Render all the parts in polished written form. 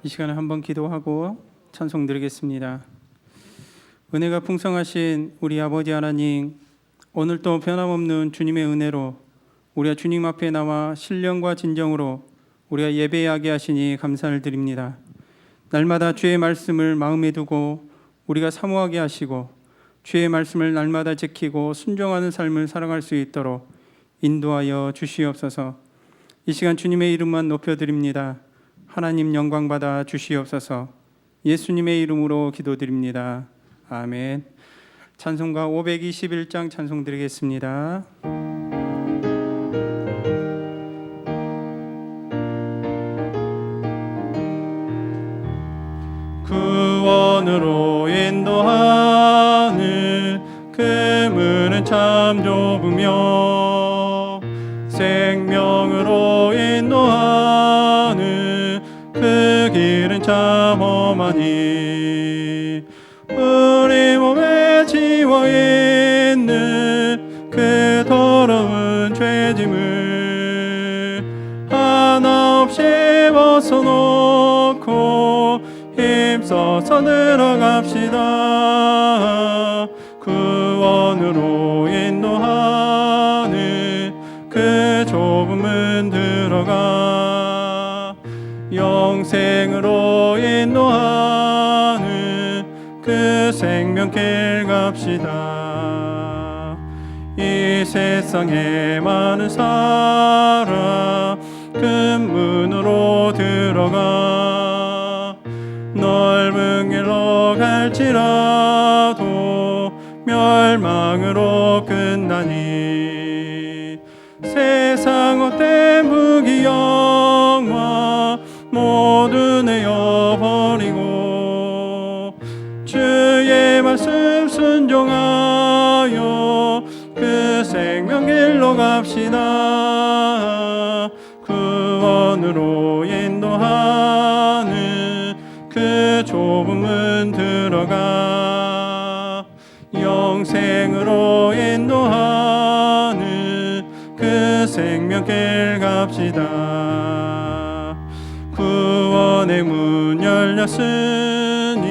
이 시간에 한번 기도하고 찬송 드리겠습니다. 은혜가 풍성하신 우리 아버지 하나님, 오늘도 변함없는 주님의 은혜로 우리가 주님 앞에 나와 신령과 진정으로 우리가 예배하게 하시니 감사를 드립니다. 날마다 주의 말씀을 마음에 두고 우리가 사모하게 하시고 주의 말씀을 날마다 지키고 순종하는 삶을 살아갈 수 있도록 인도하여 주시옵소서. 이 시간 주님의 이름만 높여드립니다. 하나님 영광 받아 주시옵소서. 예수님의 이름으로 기도드립니다. 아멘. 찬송가 521장 찬송 드리겠습니다. 구원으로 인도하는 그 문은 참 좁으며 생명으로 인도하는 그 길은 참 험하니 우리 몸에 지워있는 그 더러운 죄짐을 하나 없이 벗어놓고 힘써서 들어갑시다. 구원으로 인도하는 그 좁은 문 들어가 영생으로 인도하는 그 생명길 갑시다. 이 세상에 많은 사람 그 문으로 들어가 넓은 길로 갈지라도 멸망으로 끝나니 세상 헛된 부귀영화 모두 내어버리고 주의 말씀 순종하여 그 생명길로 갑시다. 구원으로 인도하는 그 좁은 문 들어가 영생으로 인도하는 그 생명길 갑시다. 구원의 문 열렸으니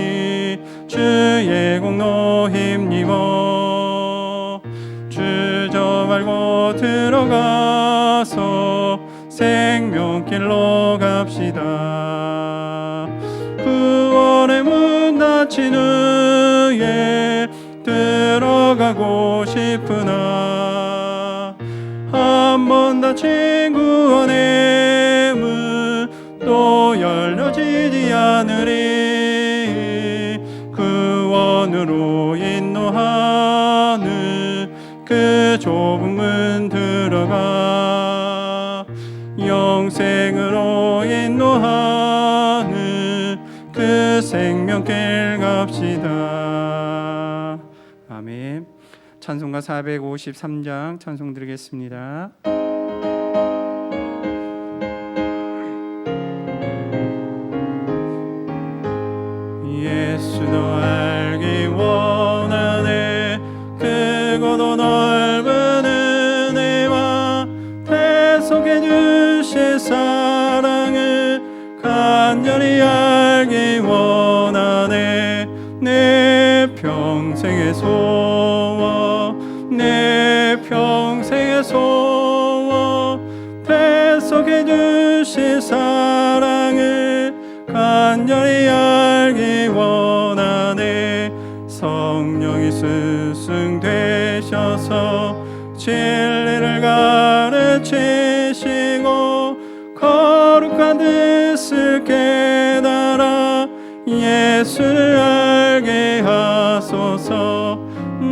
주의 공로 힘입어 주저 말고 들어가서 생명길로 갑시다. 구원의 문 닫힌 후에 들어가고 싶으나 한 번 닫힌 구원의 문 또 열려지지 않으리. 구원으로 인도하는 그 좁은 문 들어가 영생으로 인도하는 그 생명길 갑시다. 아멘. 찬송가 453장 찬송 드리겠습니다. 예수도 알기 원하네. 크고도 넓은 은혜와 대속해 주실 사랑을 간절히 알기 원하네. 내 평생의 소원 내 평생의 소원 대속해 주실 사랑을 간절히 알기 원하네. 성령이 스승되셔서 진리를 가르치시고 거룩한 뜻을 깨달아 예수를 알게 하소서.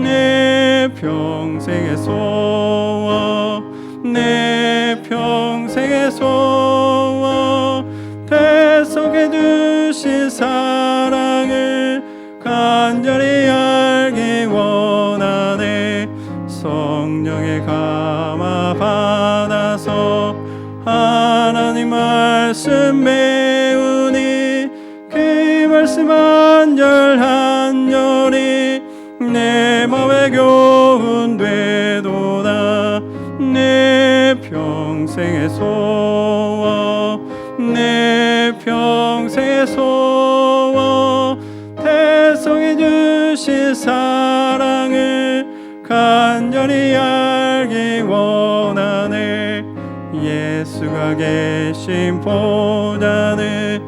내 평생의 소원 내 평생의 소원 대속해 주신 사랑을 간절히 알기 원하네. 성령의 감화 받아서 하나님 말씀 배우니 그 말씀 한 절 한 절이 내 맘에 교훈되도다. 내 평생의 소원 내 평생의 소원 알기 원하네. 예수가 계신 보좌는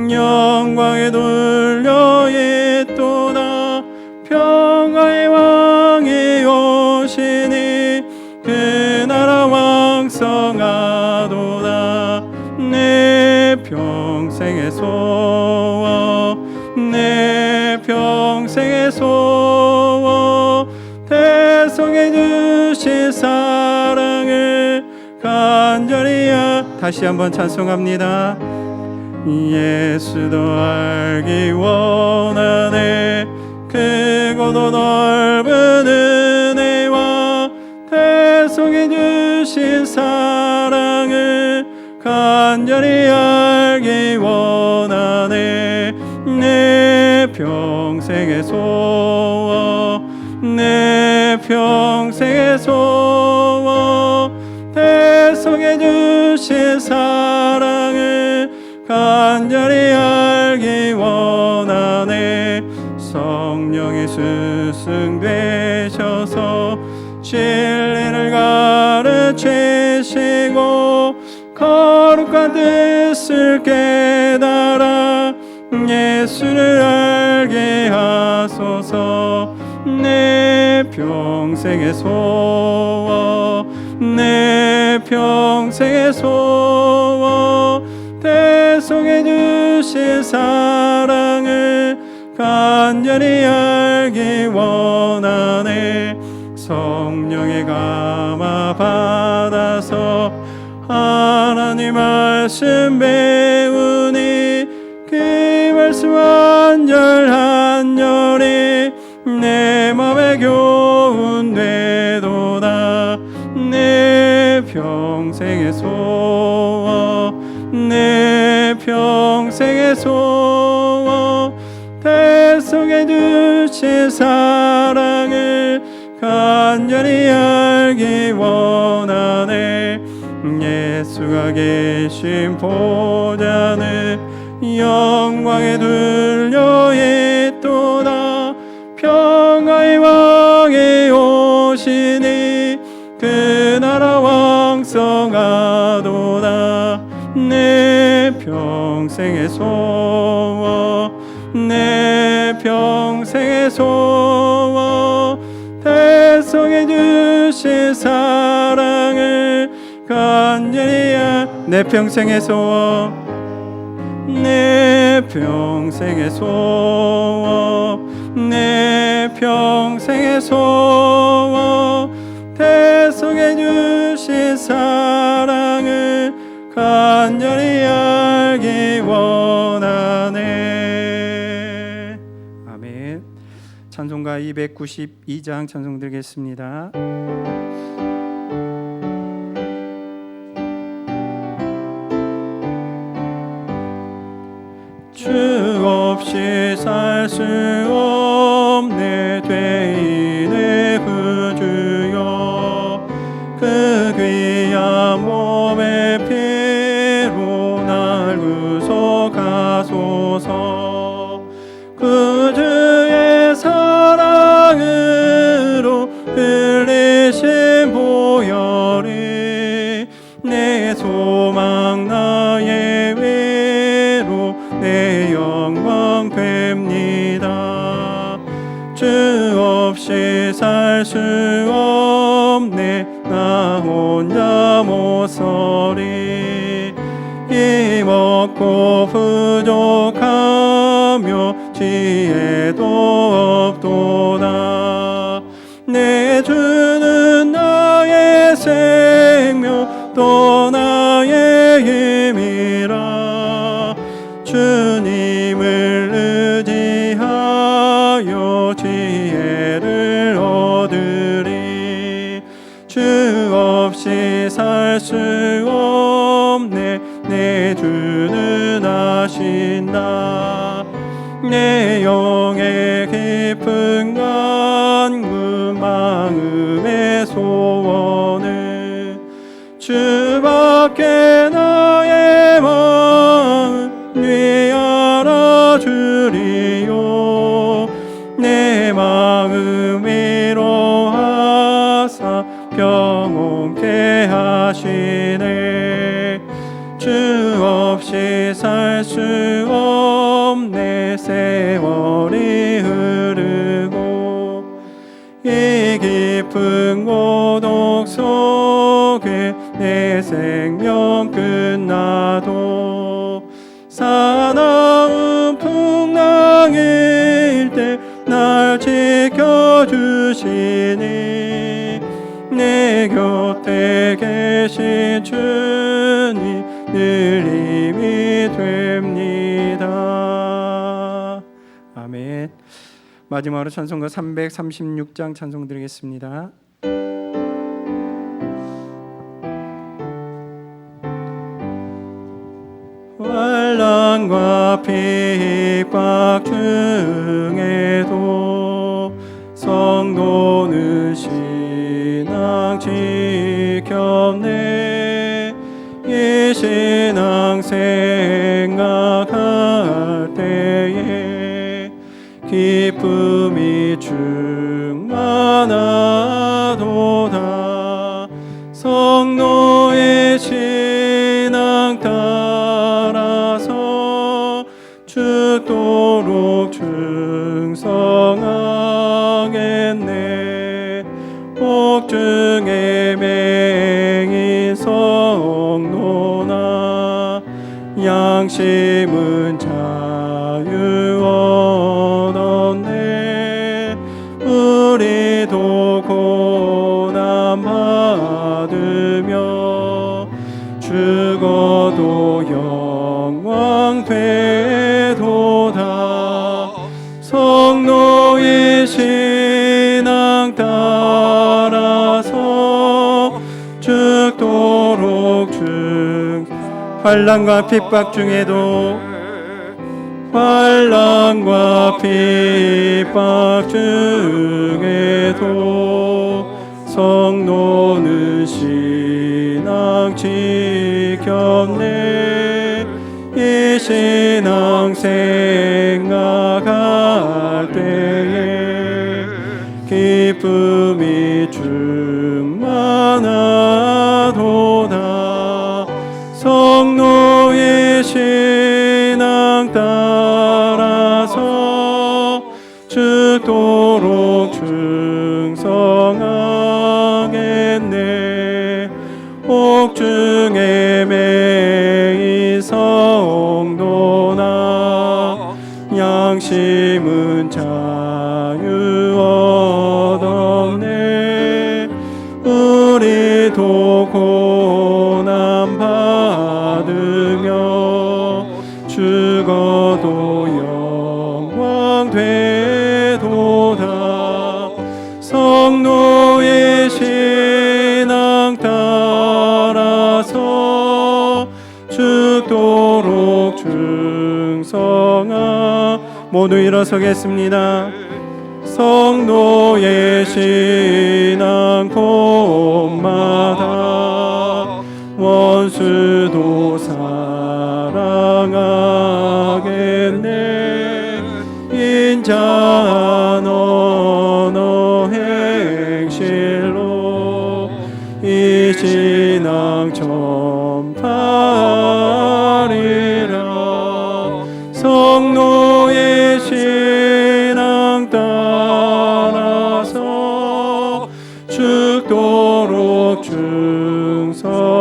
영광에 둘려 있도다. 평화의 왕이 오시니 그 나라 왕성하도다. 내 평생의 소원, 내 평생의 소원, 대성해 주신 사랑을 간절히 다시 한번 찬송합니다. 예수도 알기 원하네. 크고도 넓은 은혜와 대성해 주신 사랑을 간절히 알기 원하네. 내 평생의 소원, 내 평생의 소원, 대성해 주신 사랑을 간절히 알기 원하네. 성령이 스승되셔서 진리를 가르치시고 거룩한 뜻을 깨달아 예수를 알게 하소서. 내 평생의 소원, 내 평생의 소원, 대성해 주신 사랑을 간절히 알기 원하네. 성령의 감화 받아서 하나님 말씀 배우니 그 말씀 한 절 한 절이 내 맘에 교훈 되도다. 내 평생의 소원, 내 평생의 소원, 대성해 주신 사랑을 간절히 알기 원하네. 예수가 계신 보좌는 영광에 둘려 있도다. 평화의 왕이 오시니 그 나라 왕성하도다. 내 평생의 소원, 내 평생의 소원, 대성해 주신 사랑을 간절히 내 평생의 소원, 내 평생의 소원, 내 평생의 소원, 대성해 주신 사랑을 간절히 알기 원하네. 아멘. 찬송가 292장 찬송 드리겠습니다. 주 없이 살 수 없네 죄인의 구주여. 그 귀한 몸의 피로 날 구속하소서. 그 주의 사랑으로 흘리신 보혈이 내 소망 나의 위로 내 영광 됩니다. 주 없이 살 수 없네 나 혼자 못 서리. 힘없고 부족하며 지혜도 없도다. 내 주는 나의 생명 또 나의 힘이라. 주님을 의지하여 지혜를 얻으리. 주 없이 살 수 없네 내 주는 아신다. 내 영의 깊은 간구 마음의 소원은 주밖에 나의 마음 위 알아주리요. 내 마음 위로하사 영원케 하시네. 주 없이 살 수 없네. 세월이 흐르고 이 깊은 고독 속에 내 생명 끝나도 사나운 풍랑일 때 날 지켜주시니 내 곁에 계신 주님 늘 힘이 됩니다. 아멘. 마지막으로 찬송가 336장 찬송 드리겠습니다. 환난과 핍박 중에도 성도는 신앙 지켰네. 이 신앙 생각할 때에 기쁨이 충만하도다. 성도의 신앙 따라서 죽도록 충성하겠네. 복중의 맹인 성도나 양심은 자유 얻었네. 우리도 고난 받으며 죽어도 영광 되도다. 성도의 신앙 따라서 죽도록 환난과 핍박 중에도 환난과 핍박 중에도 성도는 신앙 지켰네. 이 신앙 생각할 때에 기쁨이 충만하도다. 성도의 신앙 따라서 죽도록 충성하겠네. 옥중에 매인 성도나 양심은 자유 얻었네. 우리도 고난 받으며 죽어도 영광 되도다. 성도의 신앙 따라서 죽도록 충성하. 모두 일어서겠습니다. 성도의 신앙 곳마다 원수도 사랑하겠네. 인자한 언어 행실로 이 신앙 전파하리라. 성도의 신앙 따라서 죽도록 충성하겠네.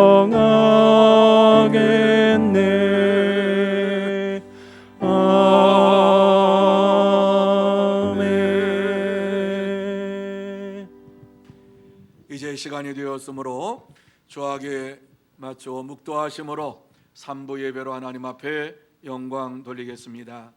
아멘. 이제 시간이 되었으므로 주하게 맞춰 묵도하심으로 3부 예배로 하나님 앞에 영광 돌리겠습니다.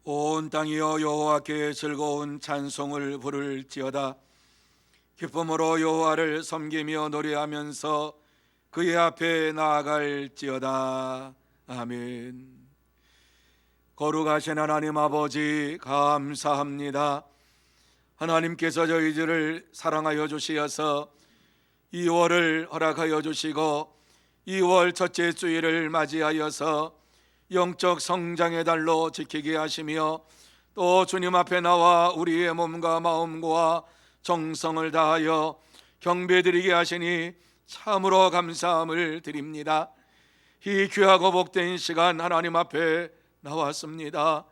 온 땅이여 여호와께 즐거운 찬송을 부를지어다. 기쁨으로 여호와를 섬기며 노래하면서 그의 앞에 나아갈지어다. 아멘. 거룩하신 하나님 아버지, 감사합니다. 하나님께서 저희들을 사랑하여 주시어서 2월을 허락하여 주시고 2월 첫째 주일을 맞이하여서 영적 성장의 달로 지키게 하시며 또 주님 앞에 나와 우리의 몸과 마음과 정성을 다하여 경배드리게 하시니 참으로 감사함을 드립니다. 이 귀하고 복된 시간 하나님 앞에 나왔습니다.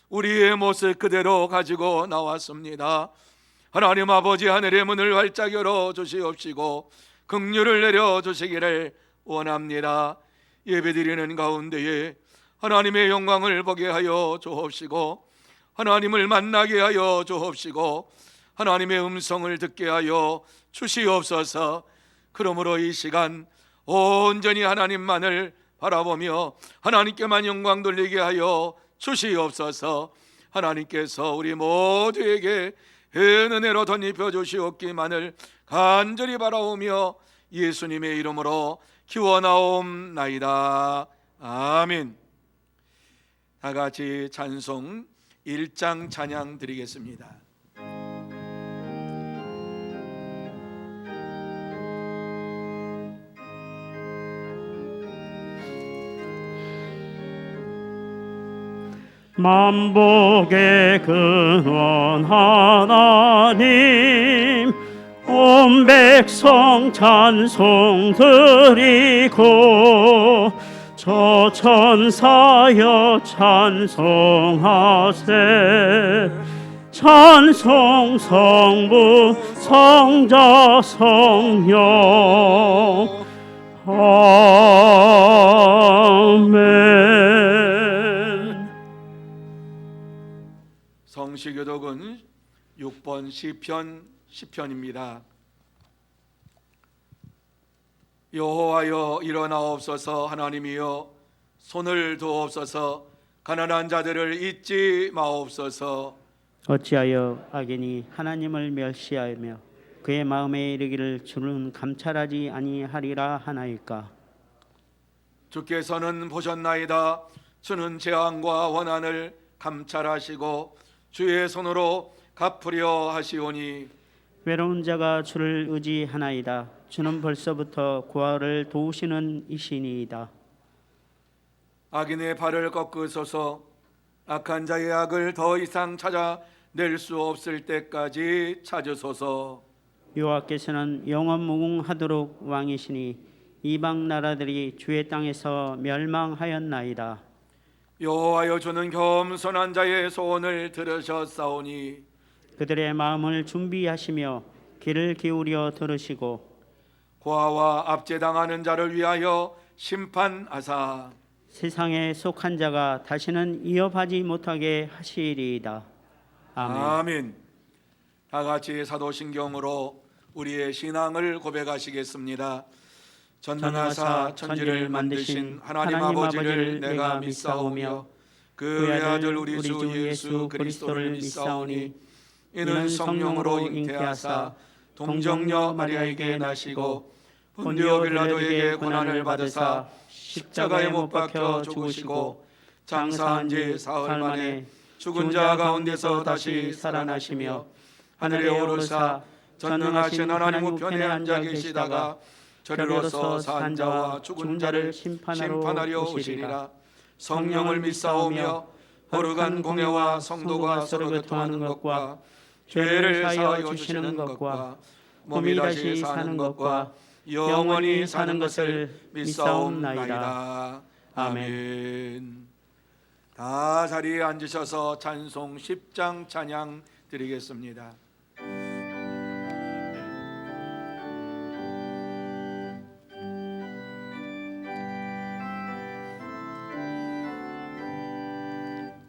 우리의 모습 그대로 가지고 나왔습니다. 하나님 아버지, 하늘의 문을 활짝 열어 주시옵시고 긍휼을 내려 주시기를 원합니다. 예배드리는 가운데에 하나님의 영광을 보게 하여 주옵시고 하나님을 만나게 하여 주옵시고 하나님의 음성을 듣게 하여 주시옵소서. 그러므로 이 시간 온전히 하나님만을 바라보며 하나님께만 영광 돌리게 하여 주시옵소서. 하나님께서 우리 모두에게 은혜로 덧입혀 주시옵기만을 간절히 바라오며 예수님의 이름으로 기원하옵나이다. 아멘. 다 같이 찬송 1장 찬양 드리겠습니다. 만복의 근원 하나님, 온 백성 찬송 드리고 저 천사여 찬송하세. 찬송 성부 성자 성령 아멘. 성시교독은 6번 시편입니다. 여호와여 일어나옵소서. 하나님이여 손을 두옵소서. 가난한 자들을 잊지 마옵소서. 어찌하여 악인이 하나님을 멸시하며 그의 마음에 이르기를 주는 감찰하지 아니하리라 하나이까. 주께서는 보셨나이다. 주는 재앙과 원한을 감찰하시고 주의 손으로 갚으려 하시오니 외로운 자가 주를 의지하나이다. 주는 벌써부터 고아를 도우시는 이시니이다. 악인의 발을 꺾으소서. 악한 자의 악을 더 이상 찾아낼 수 없을 때까지 찾으소서. 여호와께서는 영원 무궁하도록 왕이시니 이방 나라들이 주의 땅에서 멸망하였나이다. 여호와여 주는 겸손한 자의 소원을 들으셨사오니 그들의 마음을 준비하시며 귀를 기울여 들으시고 고아와 압제당하는 자를 위하여 심판하사 세상에 속한 자가 다시는 이어하지 못하게 하시리이다. 아멘. 아멘. 다 같이 사도신경으로 우리의 신앙을 고백하시겠습니다. 전능하사 천지를 만드신 하나님 아버지를 내가 믿사오며 그의 아들 우리 주 예수 그리스도를 믿사오니 이는 성령으로 잉태하사 동정녀 마리아에게 나시고 본디오 빌라도에게 고난을 받으사 십자가에 못 박혀 죽으시고 장사한 지 사흘 만에 죽은 자 가운데서 다시 살아나시며 하늘에 오르사 전능하신 하나님 우편에 앉아 계시다가 저리로서 산 자와 죽은 자를 심판하려 오시리라. 성령을 믿사오며 거룩한 공회와 성도가 서로 교통하는 것과 죄를 사하여 주시는 것과 몸이 다시 사는 것과 영원히 사는 것을 믿사옵나이다. 아멘. 다 자리에 앉으셔서 찬송 10장 찬양 드리겠습니다.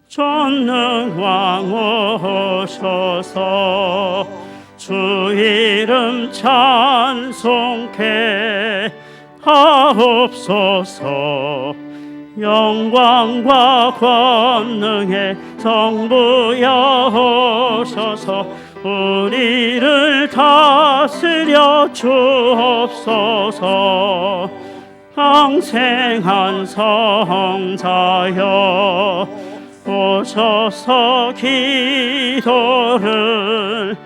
전능왕 오셔서 주 이름 찬송케 하옵소서. 영광과 권능의 성부여호소서. 우리를 다스려 주옵소서. 항생한 성자여 오셔서 기도를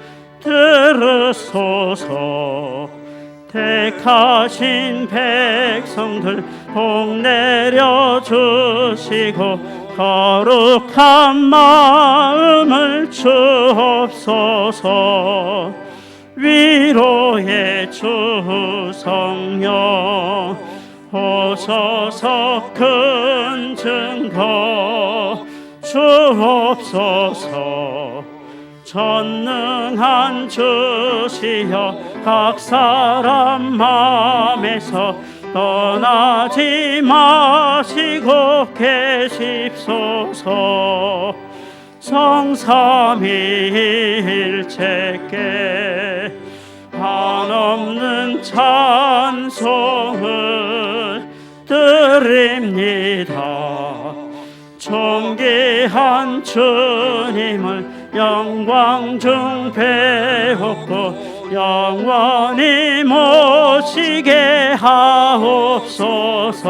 들으소서. 택하신 백성들 복 내려주시고 거룩한 마음을 주옵소서. 위로의 주 성령 오셔서 큰 증거 주옵소서. 전능한 주시여 각 사람 마음에서 떠나지 마시고 계십소서. 성삼위일체께 한없는 찬송을 드립니다. 존귀한 주님을 영광 중 배웠고 영원히 모시게 하옵소서.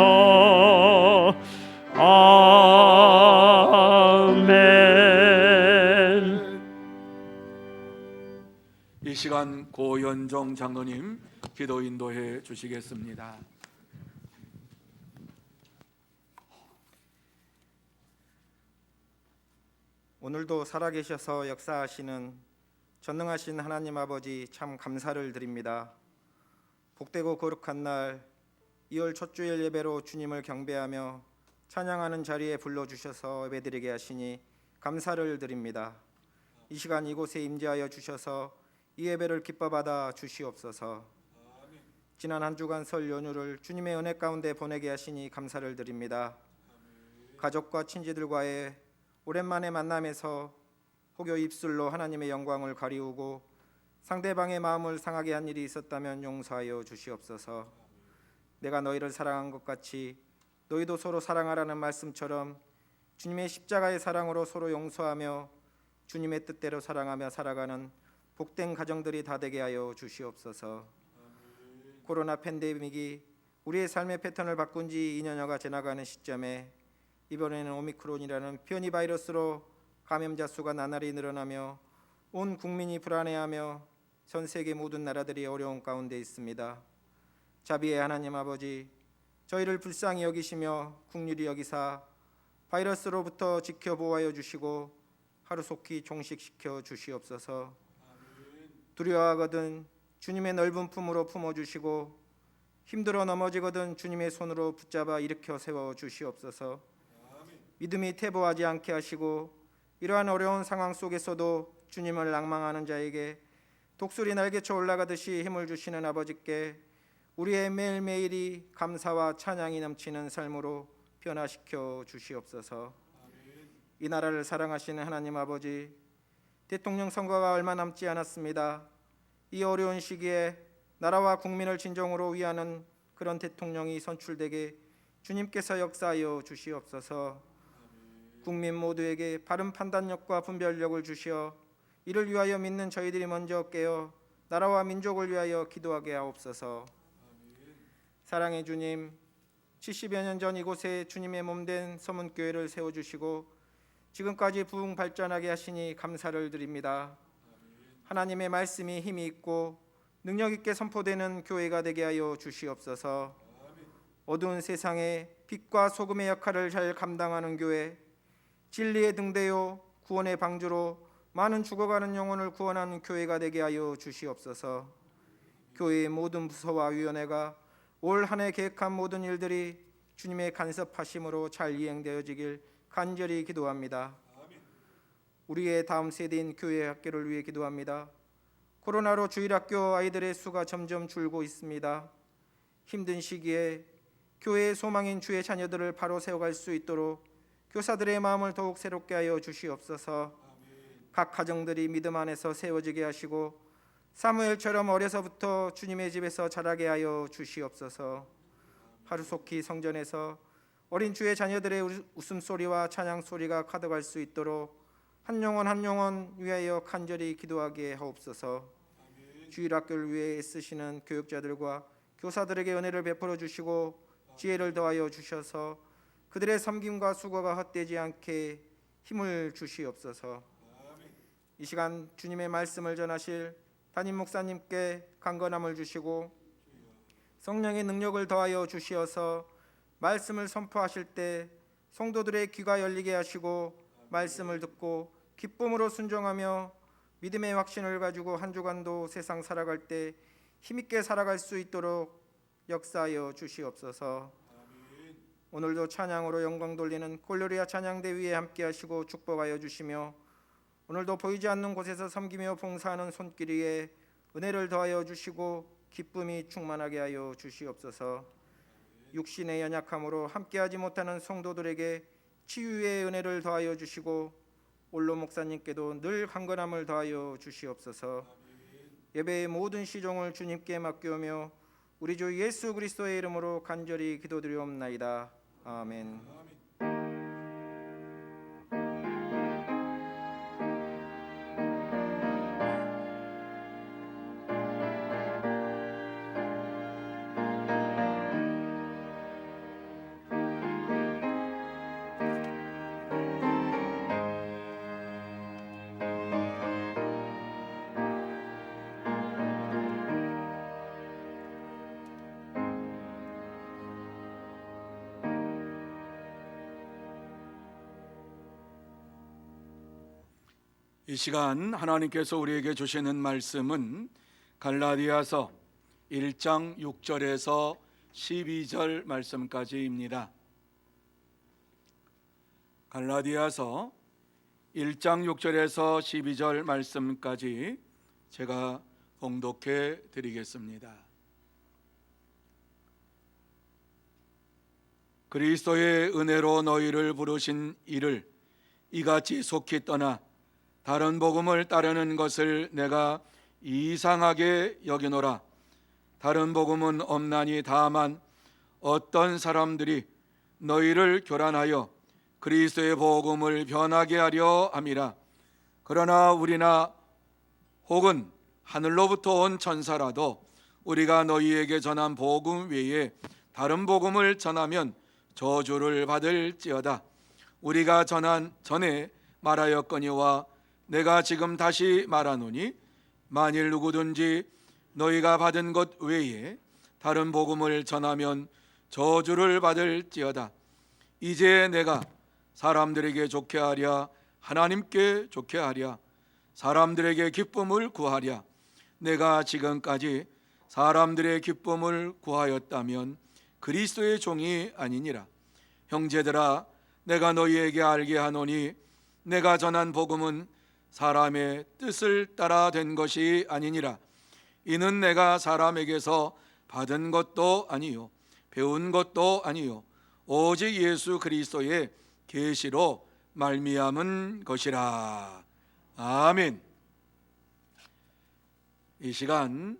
아멘. 이 시간 고연정 장로님 기도 인도해 주시겠습니다. 오늘도 살아계셔서 역사하시는 전능하신 하나님 아버지 참 감사를 드립니다. 복되고 거룩한 날 2월 첫 주일 예배로 주님을 경배하며 찬양하는 자리에 불러주셔서 예배드리게 하시니 감사를 드립니다. 이 시간 이곳에 임재하여 주셔서 이 예배를 기뻐받아 주시옵소서. 지난 한 주간 설 연휴를 주님의 은혜 가운데 보내게 하시니 감사를 드립니다. 가족과 친지들과의 오랜만에 만남에서 혹여 입술로 하나님의 영광을 가리우고 상대방의 마음을 상하게 한 일이 있었다면 용서하여 주시옵소서. 내가 너희를 사랑한 것 같이 너희도 서로 사랑하라는 말씀처럼 주님의 십자가의 사랑으로 서로 용서하며 주님의 뜻대로 사랑하며 살아가는 복된 가정들이 다 되게 하여 주시옵소서. 코로나 팬데믹이 우리의 삶의 패턴을 바꾼 지 2년여가 지나가는 시점에 이번에는 오미크론이라는 변이 바이러스로 감염자 수가 나날이 늘어나며 온 국민이 불안해하며 전 세계 모든 나라들이 어려운 가운데 있습니다. 자비의 하나님 아버지, 저희를 불쌍히 여기시며 긍휼히 여기사 바이러스로부터 지켜 보호하여 주시고 하루속히 종식시켜 주시옵소서. 두려워하거든 주님의 넓은 품으로 품어주시고 힘들어 넘어지거든 주님의 손으로 붙잡아 일으켜 세워 주시옵소서. 믿음이 퇴보하지 않게 하시고 이러한 어려운 상황 속에서도 주님을 낭망하는 자에게 독수리 날개쳐 올라가듯이 힘을 주시는 아버지께 우리의 매일매일이 감사와 찬양이 넘치는 삶으로 변화시켜 주시옵소서. 이 나라를 사랑하시는 하나님 아버지, 대통령 선거가 얼마 남지 않았습니다. 이 어려운 시기에 나라와 국민을 진정으로 위하는 그런 대통령이 선출되게 주님께서 역사하여 주시옵소서. 국민 모두에게 바른 판단력과 분별력을 주시어 이를 위하여 믿는 저희들이 먼저 깨어 나라와 민족을 위하여 기도하게 하옵소서. 사랑의 주님, 70여 년 전 이곳에 주님의 몸된 서문교회를 세워주시고 지금까지 부흥 발전하게 하시니 감사를 드립니다. 하나님의 말씀이 힘이 있고 능력 있게 선포되는 교회가 되게 하여 주시옵소서. 어두운 세상에 빛과 소금의 역할을 잘 감당하는 교회, 진리의 등대요 구원의 방주로 많은 죽어가는 영혼을 구원하는 교회가 되게 하여 주시옵소서. 교회의 모든 부서와 위원회가 올 한 해 계획한 모든 일들이 주님의 간섭하심으로 잘 이행되어지길 간절히 기도합니다. 우리의 다음 세대인 교회 학교를 위해 기도합니다. 코로나로 주일학교 아이들의 수가 점점 줄고 있습니다. 힘든 시기에 교회의 소망인 주의 자녀들을 바로 세워갈 수 있도록 교사들의 마음을 더욱 새롭게 하여 주시옵소서. 각 가정들이 믿음 안에서 세워지게 하시고 사무엘처럼 어려서부터 주님의 집에서 자라게 하여 주시옵소서. 하루속히 성전에서 어린 주의 자녀들의 웃음소리와 찬양소리가 가득할 수 있도록 한 영혼 한 영혼 위하여 간절히 기도하게 하옵소서. 주일학교를 위해 애쓰시는 교육자들과 교사들에게 은혜를 베풀어 주시고 지혜를 더하여 주셔서 그들의 섬김과 수고가 헛되지 않게 힘을 주시옵소서. 이 시간 주님의 말씀을 전하실 담임 목사님께 강건함을 주시고 성령의 능력을 더하여 주시어서 말씀을 선포하실 때 성도들의 귀가 열리게 하시고 말씀을 듣고 기쁨으로 순종하며 믿음의 확신을 가지고 한 주간도 세상 살아갈 때 힘있게 살아갈 수 있도록 역사하여 주시옵소서. 오늘도 찬양으로 영광 돌리는 골로리아 찬양대 위에 함께 하시고 축복하여 주시며 오늘도 보이지 않는 곳에서 섬기며 봉사하는 손길 위에 은혜를 더하여 주시고 기쁨이 충만하게 하여 주시옵소서. 육신의 연약함으로 함께하지 못하는 성도들에게 치유의 은혜를 더하여 주시고 올로 목사님께도 늘 강건함을 더하여 주시옵소서. 예배의 모든 시종을 주님께 맡기오며 우리 주 예수 그리스도의 이름으로 간절히 기도드리옵나이다. 아멘. 이 시간 하나님께서 우리에게 주시는 말씀은 갈라디아서 1장 6절에서 12절 말씀까지입니다. 갈라디아서 1장 6절에서 12절 말씀까지 제가 봉독해 드리겠습니다. 그리스도의 은혜로 너희를 부르신 이를 이같이 속히 떠나 다른 복음을 따르는 것을 내가 이상하게 여기노라. 다른 복음은 없나니 다만 어떤 사람들이 너희를 교란하여 그리스도의 복음을 변하게 하려 함이라. 그러나 우리나 혹은 하늘로부터 온 천사라도 우리가 너희에게 전한 복음 외에 다른 복음을 전하면 저주를 받을지어다. 우리가 전에 말하였거니와 내가 지금 다시 말하노니 만일 누구든지 너희가 받은 것 외에 다른 복음을 전하면 저주를 받을지어다. 이제 내가 사람들에게 좋게 하랴 하나님께 좋게 하랴 사람들에게 기쁨을 구하랴. 내가 지금까지 사람들의 기쁨을 구하였다면 그리스도의 종이 아니니라. 형제들아, 내가 너희에게 알게 하노니 내가 전한 복음은 사람의 뜻을 따라 된 것이 아니니라. 이는 내가 사람에게서 받은 것도 아니요 배운 것도 아니요 오직 예수 그리스도의 계시로 말미암은 것이라. 아멘. 이 시간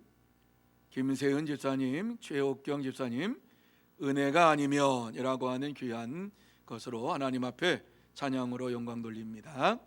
김세은 집사님, 최옥경 집사님 은혜가 아니면이라고 하는 귀한 것으로 하나님 앞에 찬양으로 영광 돌립니다.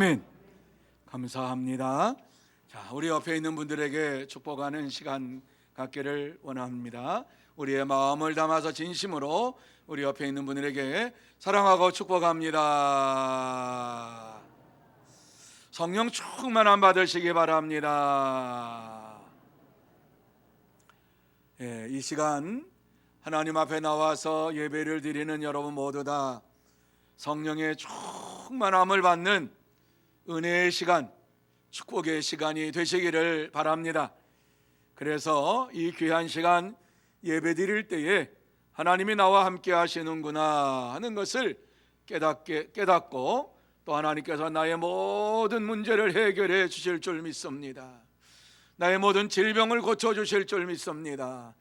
아멘. 감사합니다. 자, 우리 옆에 있는 분들에게 축복하는 시간 갖기를 원합니다. 우리의 마음을 담아서 진심으로 우리 옆에 있는 분들에게 사랑하고 축복합니다. 성령 충만함 받으시기 바랍니다. 이 시간 하나님 앞에 나와서 예배를 드리는 여러분 모두 다 성령의 충만함을 받는 은혜의 시간, 축복의 시간이 되시기를 바랍니다. 그래서 이 귀한 시간 예배 드릴 때에 하나님이 나와 함께 하시는구나 하는 것을 깨닫고 또 하나님께서 나의 모든 문제를 해결해 주실 줄 믿습니다. 나의 모든 질병을 고쳐주실 줄 믿습니다.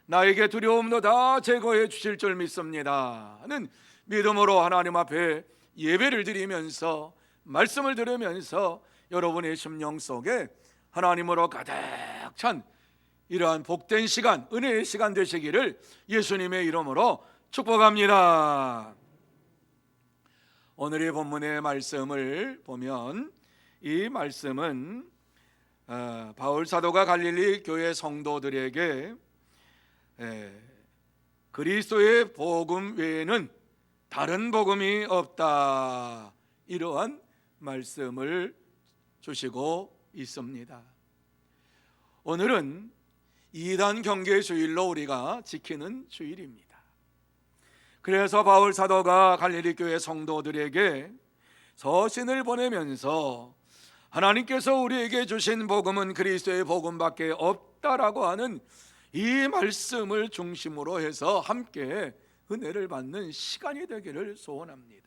나에게 두려움도 다 제거해 주실 줄 믿습니다 하는 믿음으로 하나님 앞에 예배를 드리면서 말씀을 들으면서 여러분의 심령 속에 하나님으로 가득 찬 이러한 복된 시간, 은혜의 시간 되시기를 예수님의 이름으로 축복합니다. 오늘의 본문의 말씀을 보면 이 말씀은 바울 사도가 갈릴리 교회 성도들에게 그리스도의 복음 외에는 다른 복음이 없다, 이러한 말씀을 주시고 있습니다. 오늘은 이단 경계 주일로 우리가 지키는 주일입니다. 그래서 바울 사도가 갈릴리 교회 성도들에게 서신을 보내면서 하나님께서 우리에게 주신 복음은 그리스도의 복음밖에 없다라고 하는 이 말씀을 중심으로 해서 함께 은혜를 받는 시간이 되기를 소원합니다.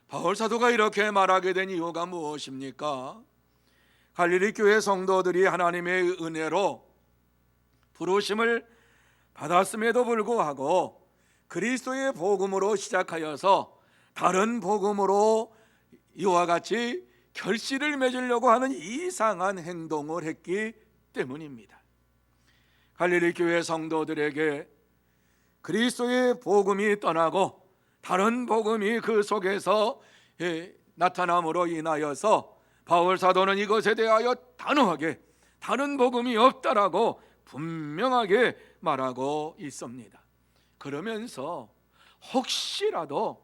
바울 사도가 이렇게 말하게 된 이유가 무엇입니까? 갈릴리 교회 성도들이 하나님의 은혜로 부르심을 받았음에도 불구하고 그리스도의 복음으로 시작하여서 다른 복음으로 이와 같이 결실을 맺으려고 하는 이상한 행동을 했기 때문입니다. 갈릴리 교회 성도들에게 그리스도의 복음이 떠나고 다른 복음이 그 속에서 나타남으로 인하여서 바울 사도는 이것에 대하여 단호하게 다른 복음이 없다라고 분명하게 말하고 있습니다. 그러면서 혹시라도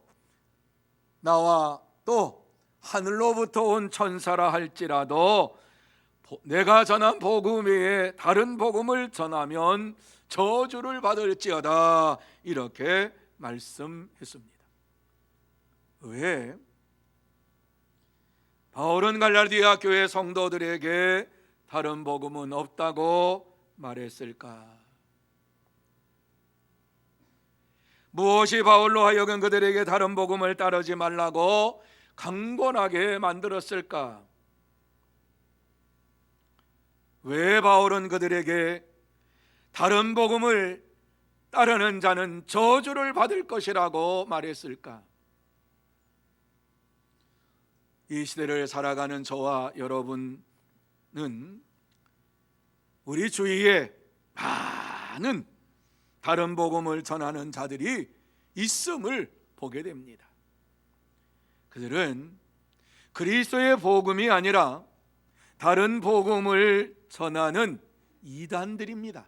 나와 또 하늘로부터 온 천사라 할지라도 내가 전한 복음 외에 다른 복음을 전하면 저주를 받을지어다, 이렇게 말씀했습니다. 왜 바울은 갈라디아 교회 성도들에게 다른 복음은 없다고 말했을까? 무엇이 바울로 하여금 그들에게 다른 복음을 따르지 말라고 강권하게 만들었을까? 왜 바울은 그들에게 다른 복음을 따르는 자는 저주를 받을 것이라고 말했을까? 이 시대를 살아가는 저와 여러분은 우리 주위에 많은 다른 복음을 전하는 자들이 있음을 보게 됩니다. 그들은 그리스도의 복음이 아니라 다른 복음을 전하는 이단들입니다.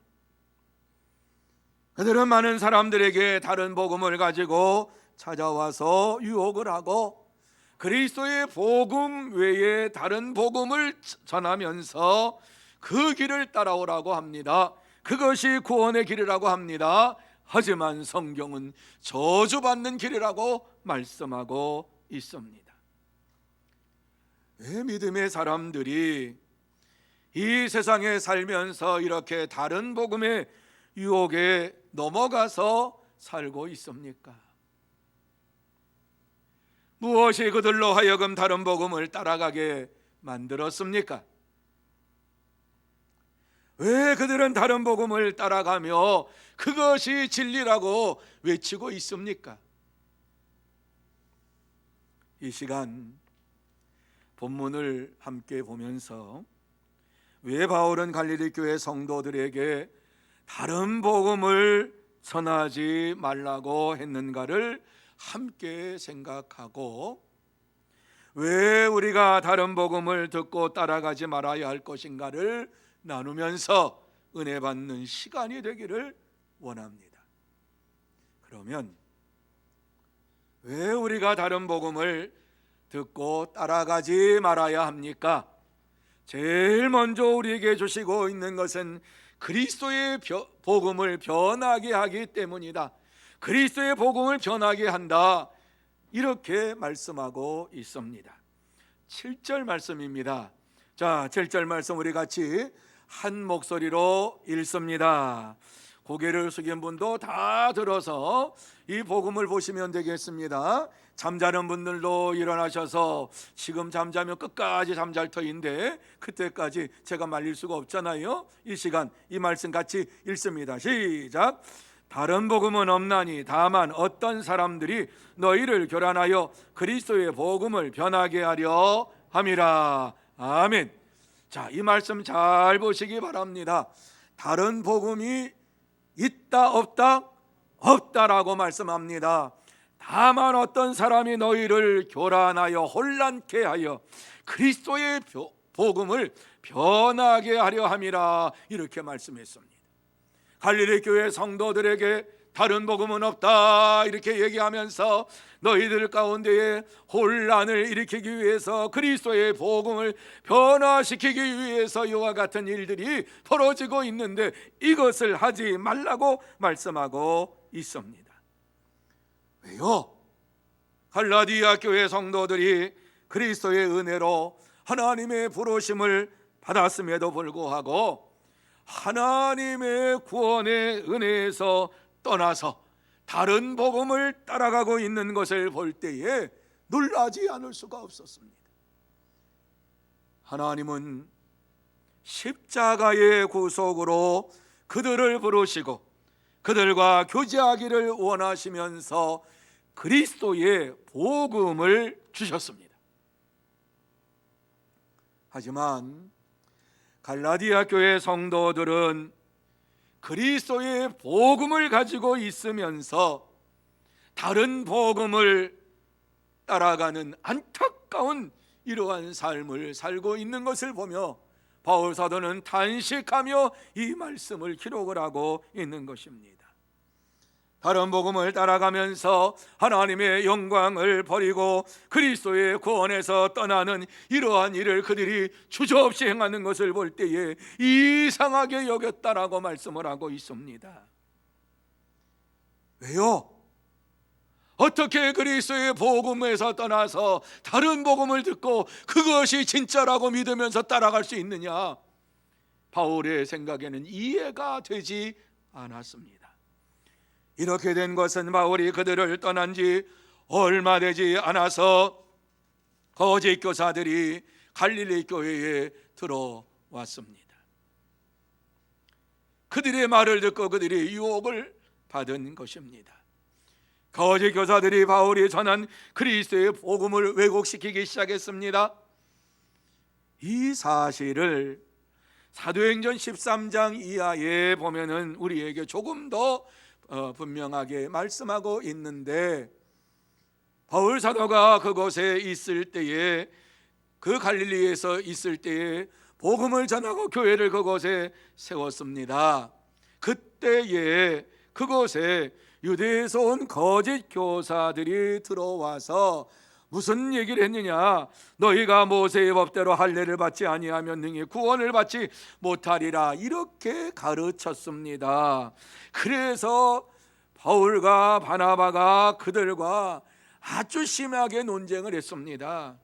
그들은 많은 사람들에게 다른 복음을 가지고 찾아와서 유혹을 하고 그리스도의 복음 외에 다른 복음을 전하면서 그 길을 따라오라고 합니다. 그것이 구원의 길이라고 합니다. 하지만 성경은 저주받는 길이라고 말씀하고 있습니다. 왜 믿음의 사람들이 이 세상에 살면서 이렇게 다른 복음의 유혹에 넘어가서 살고 있습니까? 무엇이 그들로 하여금 다른 복음을 따라가게 만들었습니까? 왜 그들은 다른 복음을 따라가며 그것이 진리라고 외치고 있습니까? 이 시간 본문을 함께 보면서 왜 바울은 갈릴리 교회 성도들에게 다른 복음을 전하지 말라고 했는가를 함께 생각하고 왜 우리가 다른 복음을 듣고 따라가지 말아야 할 것인가를 나누면서 은혜 받는 시간이 되기를 원합니다. 그러면 왜 우리가 다른 복음을 듣고 따라가지 말아야 합니까? 제일 먼저 우리에게 주시고 있는 것은 그리스도의 복음을 변하게 하기 때문이다. 그리스도의 복음을 변하게 한다, 이렇게 말씀하고 있습니다. 7절 말씀입니다. 자, 7절 말씀 우리 같이 한 목소리로 읽습니다. 고개를 숙인 분도 다 들어서 이 복음을 보시면 되겠습니다. 잠자는 분들도 일어나셔서, 지금 잠자면 끝까지 잠잘 터인데 그때까지 제가 말릴 수가 없잖아요. 이 시간 이 말씀 같이 읽습니다. 시작. 다른 복음은 없나니 다만 어떤 사람들이 너희를 교란하여 그리스도의 복음을 변하게 하려 함이라. 아멘. 자, 이 말씀 잘 보시기 바랍니다. 다른 복음이 있다 없다? 없다라고 말씀합니다. 다만 어떤 사람이 너희를 교란하여 혼란케 하여 그리스도의 복음을 변하게 하려 함이라, 이렇게 말씀했습니다. 갈릴리 교회 성도들에게 다른 복음은 없다 이렇게 얘기하면서 너희들 가운데에 혼란을 일으키기 위해서, 그리스도의 복음을 변화시키기 위해서 이와 같은 일들이 벌어지고 있는데 이것을 하지 말라고 말씀하고 있습니다. 왜요? 갈라디아 교회 성도들이 그리스도의 은혜로 하나님의 부르심을 받았음에도 불구하고 하나님의 구원의 은혜에서 떠나서 다른 복음을 따라가고 있는 것을 볼 때에 놀라지 않을 수가 없었습니다. 하나님은 십자가의 구속으로 그들을 부르시고 그들과 교제하기를 원하시면서 그리스도의 복음을 주셨습니다. 하지만 갈라디아 교회 성도들은 그리스도의 복음을 가지고 있으면서 다른 복음을 따라가는 안타까운 이러한 삶을 살고 있는 것을 보며 바울 사도는 탄식하며 이 말씀을 기록을 하고 있는 것입니다. 다른 복음을 따라가면서 하나님의 영광을 버리고 그리스도의 구원에서 떠나는 이러한 일을 그들이 주저없이 행하는 것을 볼 때에 이상하게 여겼다라고 말씀을 하고 있습니다. 왜요? 어떻게 그리스도의 복음에서 떠나서 다른 복음을 듣고 그것이 진짜라고 믿으면서 따라갈 수 있느냐? 바울의 생각에는 이해가 되지 않았습니다. 이렇게 된 것은 바울이 그들을 떠난 지 얼마 되지 않아서 거짓 교사들이 갈릴리 교회에 들어왔습니다. 그들의 말을 듣고 그들이 유혹을 받은 것입니다. 거짓 교사들이 바울이 전한 그리스도의 복음을 왜곡시키기 시작했습니다. 이 사실을 사도행전 13장 이하에 보면은 우리에게 조금 더 분명하게 말씀하고 있는데, 바울 사도가 그곳에 있을 때에, 그 갈릴리에서 있을 때에 복음을 전하고 교회를 그곳에 세웠습니다. 그때에 그곳에 유대에서 온 거짓 교사들이 들어와서 무슨 얘기를 했느냐? 너희가 모세의 법대로 할례를 받지 아니하면 능히 구원을 받지 못하리라, 이렇게 가르쳤습니다. 그래서 바울과 바나바가 그들과 아주 심하게 논쟁을 했습니다.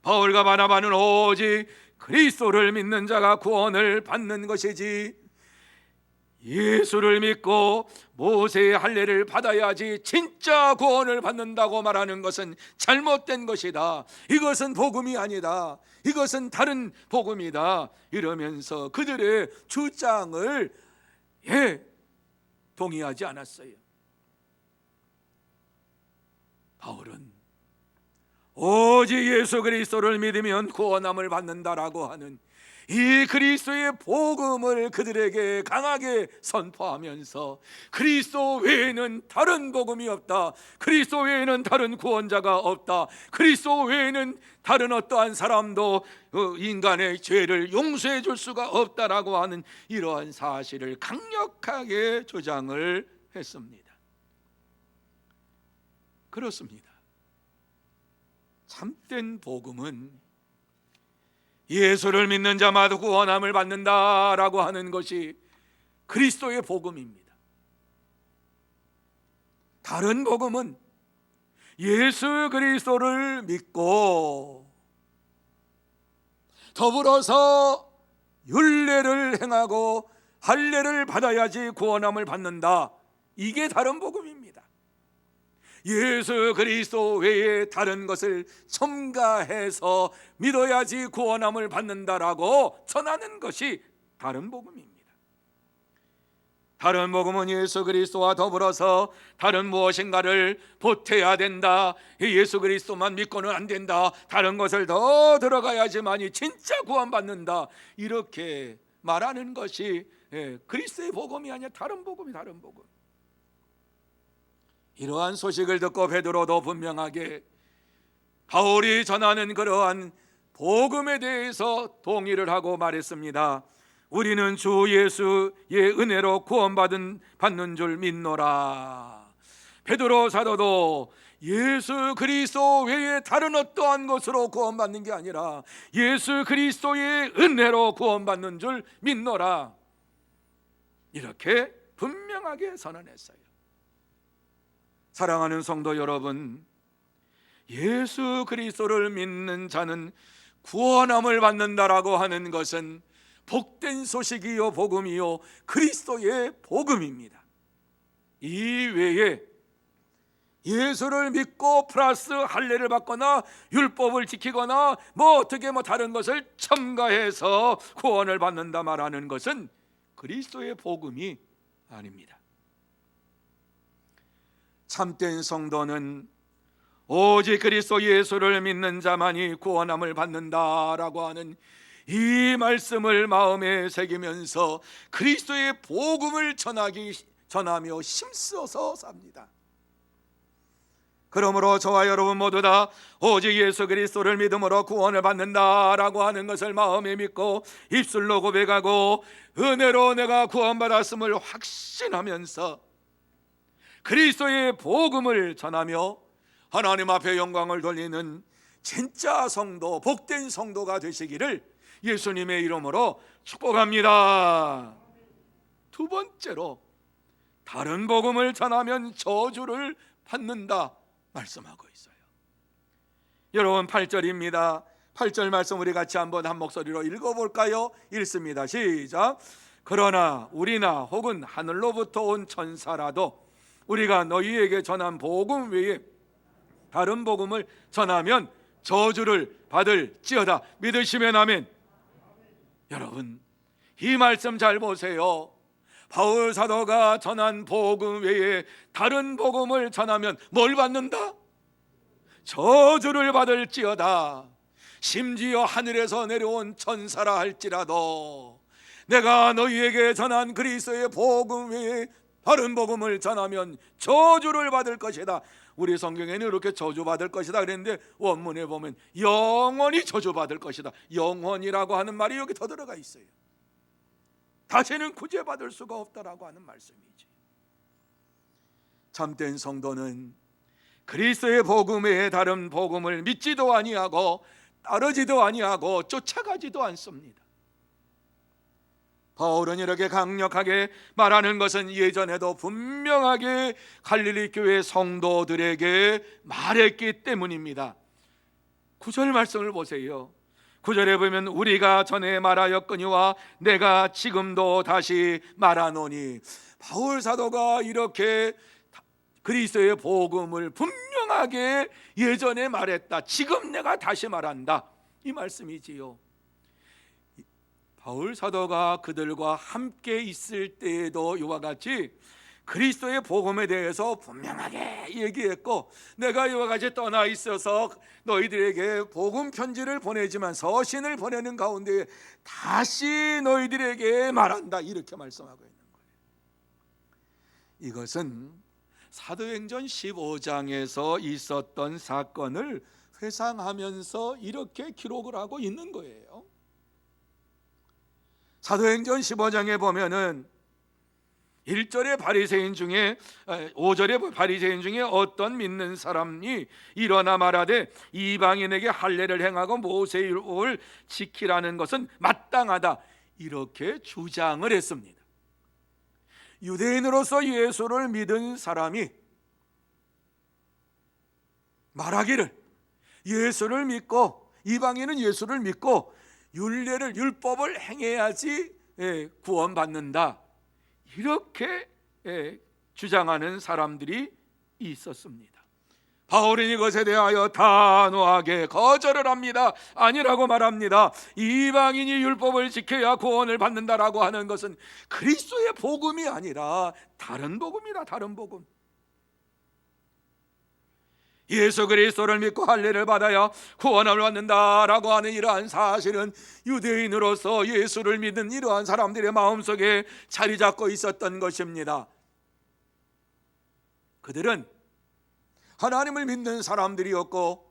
바울과 바나바는 오직 그리스도를 믿는 자가 구원을 받는 것이지, 예수를 믿고 모세의 할례를 받아야지 진짜 구원을 받는다고 말하는 것은 잘못된 것이다. 이것은 복음이 아니다. 이것은 다른 복음이다. 이러면서 그들의 주장을 동의하지 않았어요. 바울은 오직 예수 그리스도를 믿으면 구원함을 받는다라고 하는 이 그리스도의 복음을 그들에게 강하게 선포하면서 그리스도 외에는 다른 복음이 없다, 그리스도 외에는 다른 구원자가 없다, 그리스도 외에는 다른 어떠한 사람도 인간의 죄를 용서해 줄 수가 없다라고 하는 이러한 사실을 강력하게 주장을 했습니다. 그렇습니다. 참된 복음은 예수를 믿는 자마다 구원함을 받는다라고 하는 것이 그리스도의 복음입니다. 다른 복음은 예수 그리스도를 믿고 더불어서 율례를 행하고 할례를 받아야지 구원함을 받는다, 이게 다른 복음입니다. 예수 그리스도 외에 다른 것을 첨가해서 믿어야지 구원함을 받는다라고 전하는 것이 다른 복음입니다. 다른 복음은 예수 그리스도와 더불어서 다른 무엇인가를 보태야 된다, 예수 그리스도만 믿고는 안 된다, 다른 것을 더 들어가야지만이 진짜 구원받는다, 이렇게 말하는 것이 그리스도의 복음이 아니라 다른 복음이 다른 복음. 이러한 소식을 듣고 베드로도 분명하게 바울이 전하는 그러한 복음에 대해서 동의를 하고 말했습니다. 우리는 주 예수의 은혜로 구원받는 줄 믿노라. 베드로 사도도 예수 그리스도 외에 다른 어떠한 것으로 구원받는 게 아니라 예수 그리스도의 은혜로 구원받는 줄 믿노라, 이렇게 분명하게 선언했어요. 사랑하는 성도 여러분, 예수 그리스도를 믿는 자는 구원함을 받는다라고 하는 것은 복된 소식이요 복음이요 그리스도의 복음입니다. 이 외에 예수를 믿고 플러스 할례를 받거나 율법을 지키거나 어떻게 다른 것을 첨가해서 구원을 받는다 말하는 것은 그리스도의 복음이 아닙니다. 참된 성도는 오직 그리스도 예수를 믿는 자만이 구원함을 받는다라고 하는 이 말씀을 마음에 새기면서 그리스도의 복음을 전하며 힘써서 삽니다. 그러므로 저와 여러분 모두 다 오직 예수 그리스도를 믿음으로 구원을 받는다라고 하는 것을 마음에 믿고 입술로 고백하고 은혜로 내가 구원받았음을 확신하면서 그리스도의 복음을 전하며 하나님 앞에 영광을 돌리는 진짜 성도, 복된 성도가 되시기를 예수님의 이름으로 축복합니다. 두 번째로, 다른 복음을 전하면 저주를 받는다 말씀하고 있어요. 여러분 8절입니다. 8절 말씀 우리 같이 한번 한 목소리로 읽어볼까요? 읽습니다. 시작. 그러나 우리나 혹은 하늘로부터 온 천사라도 우리가 너희에게 전한 복음 외에 다른 복음을 전하면 저주를 받을지어다. 믿으시면 아멘. 여러분 이 말씀 잘 보세요. 바울 사도가 전한 복음 외에 다른 복음을 전하면 뭘 받는다? 저주를 받을지어다. 심지어 하늘에서 내려온 천사라 할지라도 내가 너희에게 전한 그리스도의 복음 외에 다른 복음을 전하면 저주를 받을 것이다. 우리 성경에는 이렇게 저주받을 것이다 그랬는데 원문에 보면 영원히 저주받을 것이다. 영원이라고 하는 말이 여기 더 들어가 있어요. 다시는 구제받을 수가 없다라고 하는 말씀이지. 참된 성도는 그리스도의 복음 외에 다른 복음을 믿지도 아니하고 따르지도 아니하고 쫓아가지도 않습니다. 바울은 이렇게 강력하게 말하는 것은 예전에도 분명하게 갈릴리 교회 성도들에게 말했기 때문입니다. 9절 말씀을 보세요. 9절에 보면 우리가 전에 말하였거니와 내가 지금도 다시 말하노니, 바울 사도가 이렇게 그리스도의 복음을 분명하게 예전에 말했다. 지금 내가 다시 말한다. 이 말씀이지요. 바울 사도가 그들과 함께 있을 때에도 이와 같이 그리스도의 복음에 대해서 분명하게 얘기했고, 내가 이와 같이 떠나 있어서 너희들에게 복음 편지를 보내지만 서신을 보내는 가운데 다시 너희들에게 말한다, 이렇게 말씀하고 있는 거예요. 이것은 사도행전 15장에서 있었던 사건을 회상하면서 이렇게 기록을 하고 있는 거예요. 사도행전 15장에 보면은 1절의 바리새인 중에 5절의 바리새인 중에 어떤 믿는 사람이 일어나 말하되 이방인에게 할례를 행하고 모세의 율법을 지키라는 것은 마땅하다, 이렇게 주장을 했습니다. 유대인으로서 예수를 믿은 사람이 말하기를 예수를 믿고, 이방인은 예수를 믿고 율법을 행해야지 구원받는다, 이렇게 주장하는 사람들이 있었습니다. 바울은 이것에 대하여 단호하게 거절을 합니다. 아니라고 말합니다. 이방인이 율법을 지켜야 구원을 받는다라고 하는 것은 그리스도의 복음이 아니라 다른 복음이다, 다른 복음. 예수 그리스도를 믿고 할례를 받아야 구원을 받는다라고 하는 이러한 사실은 유대인으로서 예수를 믿는 이러한 사람들의 마음속에 자리 잡고 있었던 것입니다. 그들은 하나님을 믿는 사람들이었고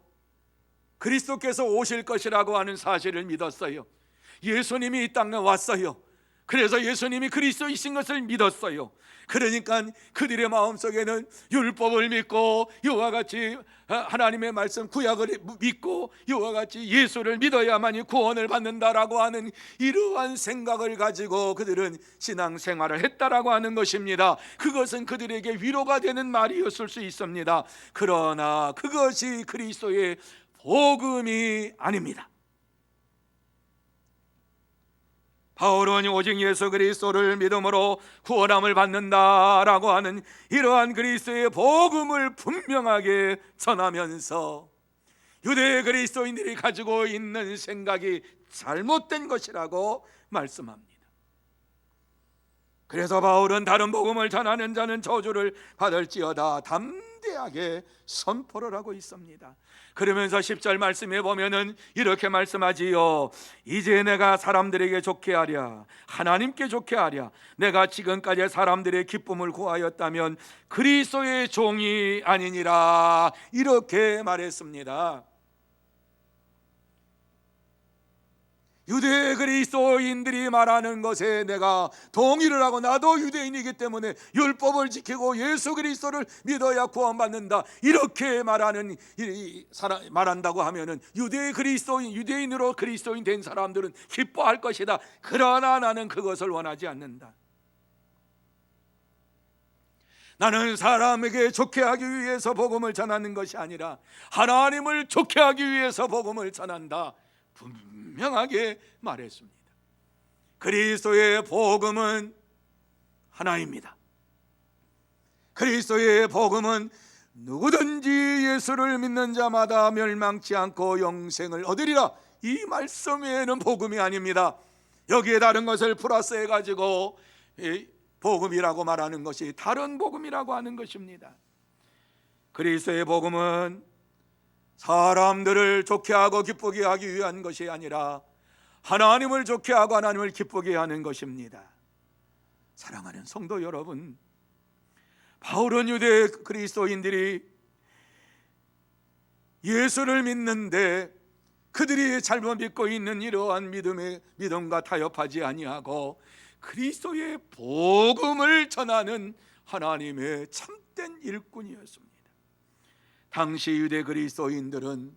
그리스도께서 오실 것이라고 하는 사실을 믿었어요. 예수님이 이 땅에 왔어요. 그래서 예수님이 그리스도이신 것을 믿었어요. 그러니까 그들의 마음속에는 율법을 믿고 이와 같이 하나님의 말씀 구약을 믿고 이와 같이 예수를 믿어야만이 구원을 받는다라고 하는 이러한 생각을 가지고 그들은 신앙생활을 했다라고 하는 것입니다. 그것은 그들에게 위로가 되는 말이었을 수 있습니다. 그러나 그것이 그리스도의 복음이 아닙니다. 바울은 오직 예수 그리스도를 믿음으로 구원함을 받는다라고 하는 이러한 그리스도의 복음을 분명하게 전하면서 유대 그리스도인들이 가지고 있는 생각이 잘못된 것이라고 말씀합니다. 그래서 바울은 다른 복음을 전하는 자는 저주를 받을지어다 담대하게 선포를 하고 있습니다. 그러면서 10절 말씀에 보면은 이렇게 말씀하지요. 이제 내가 사람들에게 좋게 하랴, 하나님께 좋게 하랴. 내가 지금까지 사람들의 기쁨을 구하였다면 그리스도의 종이 아니니라, 이렇게 말했습니다. 유대 그리스도인들이 말하는 것에 내가 동의를 하고, 나도 유대인이기 때문에 율법을 지키고 예수 그리스도를 믿어야 구원받는다, 이렇게 말한다고 하면은 유대인으로 그리스도인 된 사람들은 기뻐할 것이다. 그러나 나는 그것을 원하지 않는다. 나는 사람에게 좋게 하기 위해서 복음을 전하는 것이 아니라 하나님을 좋게 하기 위해서 복음을 전한다, 분명하게 말했습니다. 그리스도의 복음은 하나입니다. 그리스도의 복음은 누구든지 예수를 믿는 자마다 멸망치 않고 영생을 얻으리라, 이 말씀 외에는 복음이 아닙니다. 여기에 다른 것을 플러스해 가지고 복음이라고 말하는 것이 다른 복음이라고 하는 것입니다. 그리스도의 복음은 사람들을 좋게 하고 기쁘게 하기 위한 것이 아니라 하나님을 좋게 하고 하나님을 기쁘게 하는 것입니다. 사랑하는 성도 여러분, 바울은 유대 그리스도인들이 예수를 믿는데 그들이 잘못 믿고 있는 이러한 믿음과 타협하지 아니하고 그리스도의 복음을 전하는 하나님의 참된 일꾼이었습니다. 당시 유대 그리스도인들은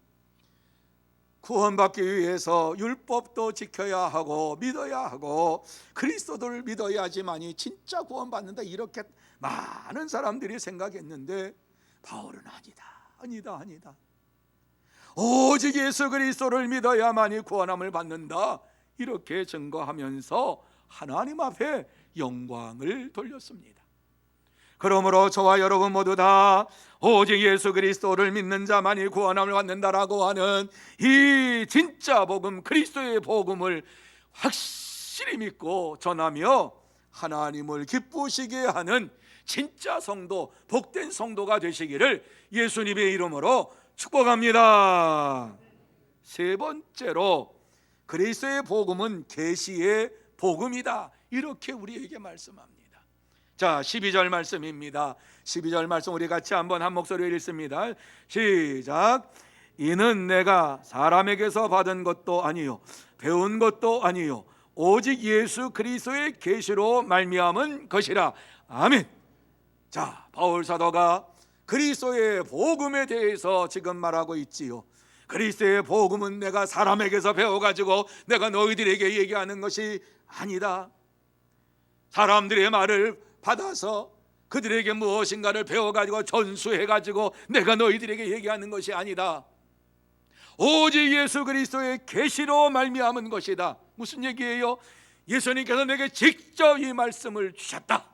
구원받기 위해서 율법도 지켜야 하고 믿어야 하고 그리스도를 믿어야지만이 진짜 구원받는다, 이렇게 많은 사람들이 생각했는데 바울은 아니다. 오직 예수 그리스도를 믿어야만이 구원함을 받는다, 이렇게 증거하면서 하나님 앞에 영광을 돌렸습니다. 그러므로 저와 여러분 모두 다 오직 예수 그리스도를 믿는 자만이 구원함을 받는다라고 하는 이 진짜 복음, 그리스도의 복음을 확실히 믿고 전하며 하나님을 기쁘시게 하는 진짜 성도, 복된 성도가 되시기를 예수님의 이름으로 축복합니다. 세 번째로 그리스도의 복음은 계시의 복음이다, 이렇게 우리에게 말씀합니다. 자, 12절 말씀입니다. 12절 말씀 우리 같이 한번 한 목소리로 읽습니다. 시작. 이는 내가 사람에게서 받은 것도 아니요 배운 것도 아니요 오직 예수 그리스도의 계시로 말미암은 것이라. 아멘. 자, 바울 사도가 그리스도의 복음에 대해서 지금 말하고 있지요. 그리스도의 복음은 내가 사람에게서 배워가지고 내가 너희들에게 얘기하는 것이 아니다. 사람들의 말을 받아서 그들에게 무엇인가를 배워가지고 전수해가지고 내가 너희들에게 얘기하는 것이 아니다. 오직 예수 그리스도의 계시로 말미암은 것이다. 무슨 얘기예요? 예수님께서 내게 직접 이 말씀을 주셨다.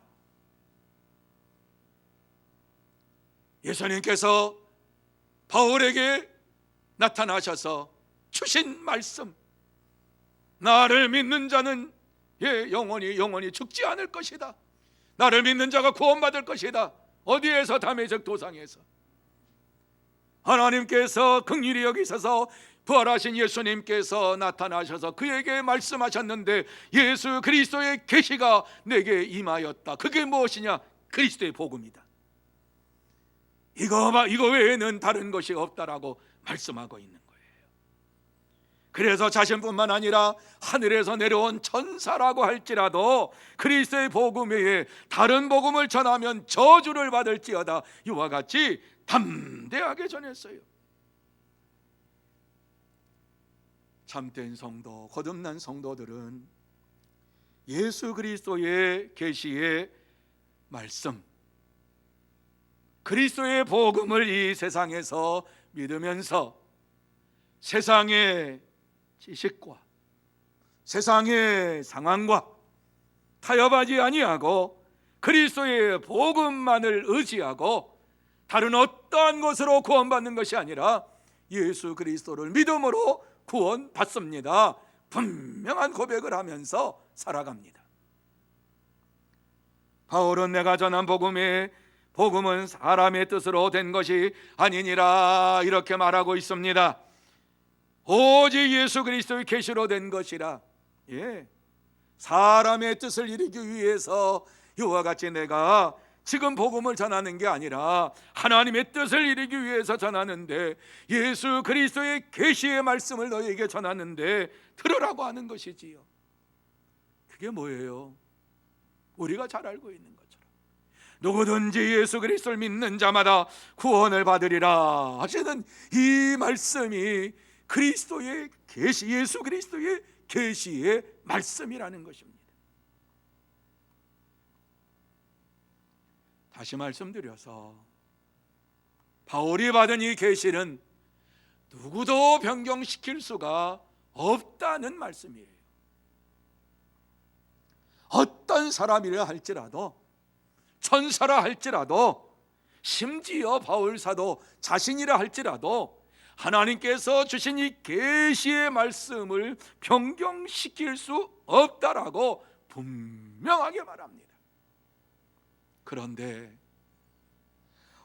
예수님께서 바울에게 나타나셔서 주신 말씀, 나를 믿는 자는 영원히 죽지 않을 것이다. 나를 믿는 자가 구원받을 것이다. 어디에서? 다메섹 도상에서. 하나님께서 긍휼히 여기셔서 부활하신 예수님께서 나타나셔서 그에게 말씀하셨는데 예수 그리스도의 계시가 내게 임하였다. 그게 무엇이냐? 그리스도의 복음이다. 이거 외에는 다른 것이 없다라고 말씀하고 있는 거예요. 그래서 자신뿐만 아니라 하늘에서 내려온 천사라고 할지라도 그리스도의 복음 외에 다른 복음을 전하면 저주를 받을지어다, 이와 같이 담대하게 전했어요. 참된 성도, 거듭난 성도들은 예수 그리스도의 계시의 말씀, 그리스도의 복음을 이 세상에서 믿으면서 세상의 지식과 세상의 상황과 타협하지 아니하고 그리스도의 복음만을 의지하고 다른 어떠한 것으로 구원받는 것이 아니라 예수 그리스도를 믿음으로 구원받습니다. 분명한 고백을 하면서 살아갑니다. 바울은 내가 전한 복음은 사람의 뜻으로 된 것이 아니니라, 이렇게 말하고 있습니다. 오직 예수 그리스도의 계시로 된 것이라. 사람의 뜻을 이루기 위해서 이와 같이 내가 지금 복음을 전하는 게 아니라 하나님의 뜻을 이루기 위해서 전하는데, 예수 그리스도의 계시의 말씀을 너희에게 전하는데 들으라고 하는 것이지요. 그게 뭐예요? 우리가 잘 알고 있는 것처럼 누구든지 예수 그리스도를 믿는 자마다 구원을 받으리라 하시는 이 말씀이 그리스도의 계시, 예수 그리스도의 계시의 말씀이라는 것입니다. 다시 말씀드려서 바울이 받은 이 계시는 누구도 변경시킬 수가 없다는 말씀이에요. 어떤 사람이라 할지라도, 천사라 할지라도, 심지어 바울 사도 자신이라 할지라도 하나님께서 주신 이 계시의 말씀을 변경시킬 수 없다라고 분명하게 말합니다. 그런데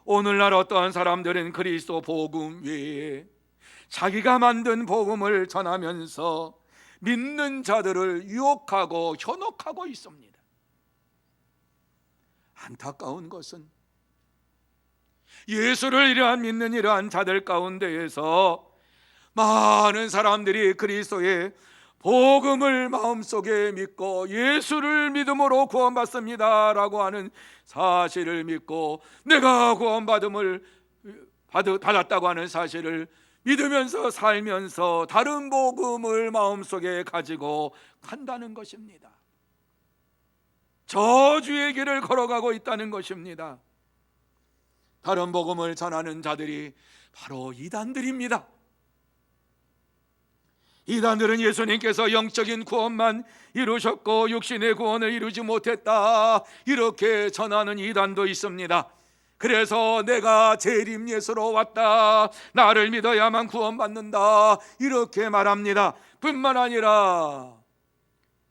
오늘날 어떠한 사람들은 그리스도 복음 외에 자기가 만든 복음을 전하면서 믿는 자들을 유혹하고 현혹하고 있습니다. 안타까운 것은 예수를 믿는 이러한 자들 가운데에서 많은 사람들이 그리스도의 복음을 마음속에 믿고 예수를 믿음으로 구원받습니다 라고 하는 사실을 믿고 내가 구원받음을 받았다고 하는 사실을 믿으면서 살면서 다른 복음을 마음속에 가지고 간다는 것입니다. 저주의 길을 걸어가고 있다는 것입니다. 다른 복음을 전하는 자들이 바로 이단들입니다. 이단들은 예수님께서 영적인 구원만 이루셨고 육신의 구원을 이루지 못했다, 이렇게 전하는 이단도 있습니다. 그래서 내가 재림 예수로 왔다, 나를 믿어야만 구원받는다, 이렇게 말합니다. 뿐만 아니라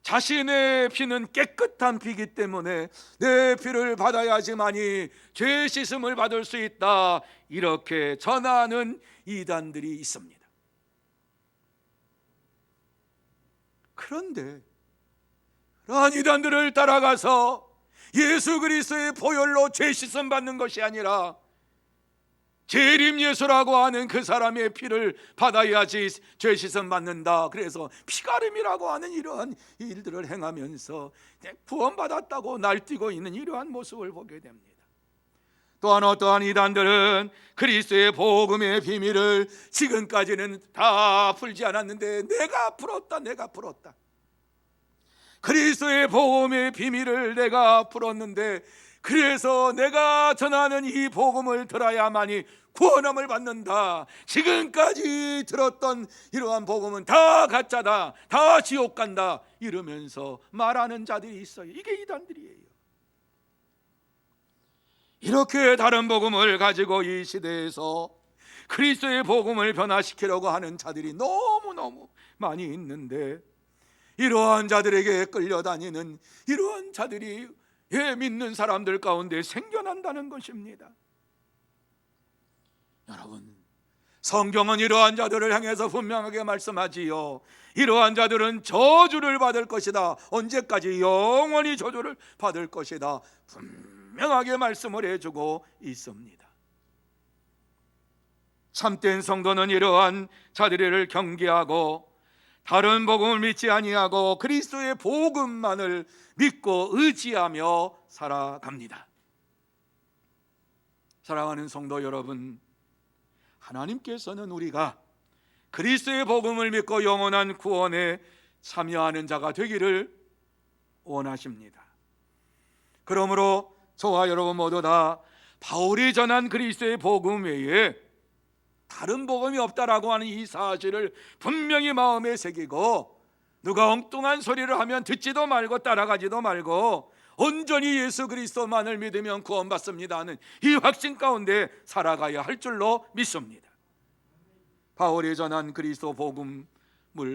자신의 피는 깨끗한 피이기 때문에 내 피를 받아야지만이 죄 씻음을 받을 수 있다, 이렇게 전하는 이단들이 있습니다. 그런데 그러한 이단들을 따라가서 예수 그리스도의 보혈로 죄 씻음 받는 것이 아니라 재림 예수라고 하는 그 사람의 피를 받아야지 죄 씻음 받는다, 그래서 피가름이라고 하는 이러한 일들을 행하면서 구원받았다고 날뛰고 있는 이러한 모습을 보게 됩니다. 또한 어떠한 이단들은 그리스도의 복음의 비밀을 지금까지는 다 풀지 않았는데 내가 풀었다. 그리스도의 복음의 비밀을 내가 풀었는데, 그래서 내가 전하는 이 복음을 들어야만이 구원함을 받는다, 지금까지 들었던 이러한 복음은 다 가짜다, 다 지옥 간다, 이러면서 말하는 자들이 있어요. 이게 이단들이에요. 이렇게 다른 복음을 가지고 이 시대에서 그리스도의 복음을 변화시키려고 하는 자들이 너무너무 많이 있는데, 이러한 자들에게 끌려다니는 이러한 자들이 믿는 사람들 가운데 생겨난다는 것입니다. 여러분, 성경은 이러한 자들을 향해서 분명하게 말씀하지요. 이러한 자들은 저주를 받을 것이다. 언제까지? 영원히 저주를 받을 것이다. 분명하게 말씀을 해주고 있습니다. 참된 성도는 이러한 자들을 경계하고 다른 복음을 믿지 아니하고 그리스도의 복음만을 믿고 의지하며 살아갑니다. 사랑하는 성도 여러분, 하나님께서는 우리가 그리스도의 복음을 믿고 영원한 구원에 참여하는 자가 되기를 원하십니다. 그러므로 저와 여러분 모두 다 바울이 전한 그리스도의 복음 외에 다른 복음이 없다라고 하는 이 사실을 분명히 마음에 새기고, 누가 엉뚱한 소리를 하면 듣지도 말고 따라가지도 말고 온전히 예수 그리스도만을 믿으면 구원받습니다 하는 이 확신 가운데 살아가야 할 줄로 믿습니다. 바울이 전한 그리스도 복음을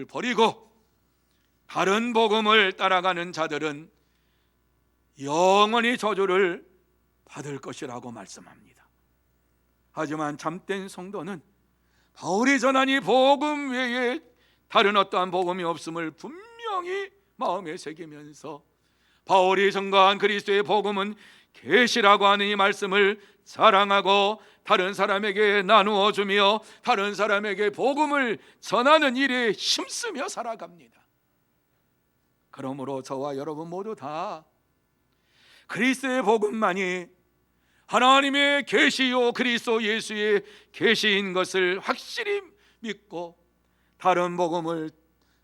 버리고 다른 복음을 따라가는 자들은 영원히 저주를 받을 것이라고 말씀합니다. 하지만 참된 성도는 바울이 전한 이 복음 외에 다른 어떠한 복음이 없음을 분명히 마음에 새기면서, 바울이 전가한 그리스도의 복음은 계시라고 하는 이 말씀을 사랑하고 다른 사람에게 나누어 주며 다른 사람에게 복음을 전하는 일에 힘쓰며 살아갑니다. 그러므로 저와 여러분 모두 다 그리스도의 복음만이 하나님의 계시요 그리스도 예수의 계시인 것을 확실히 믿고 다른 복음을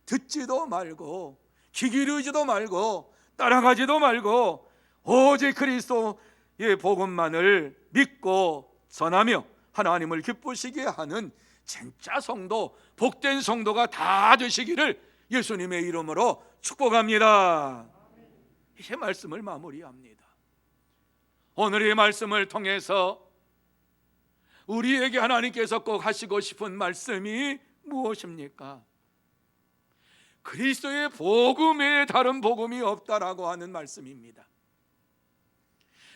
듣지도 말고 귀 기르지도 말고 따라가지도 말고 오직 그리스도의 복음만을 믿고 전하며 하나님을 기쁘시게 하는 진짜 성도, 복된 성도가 다 되시기를 예수님의 이름으로 축복합니다. 이제 말씀을 마무리합니다. 오늘 이 말씀을 통해서 우리에게 하나님께서 꼭 하시고 싶은 말씀이 무엇입니까? 그리스도의 복음에 다른 복음이 없다라고 하는 말씀입니다.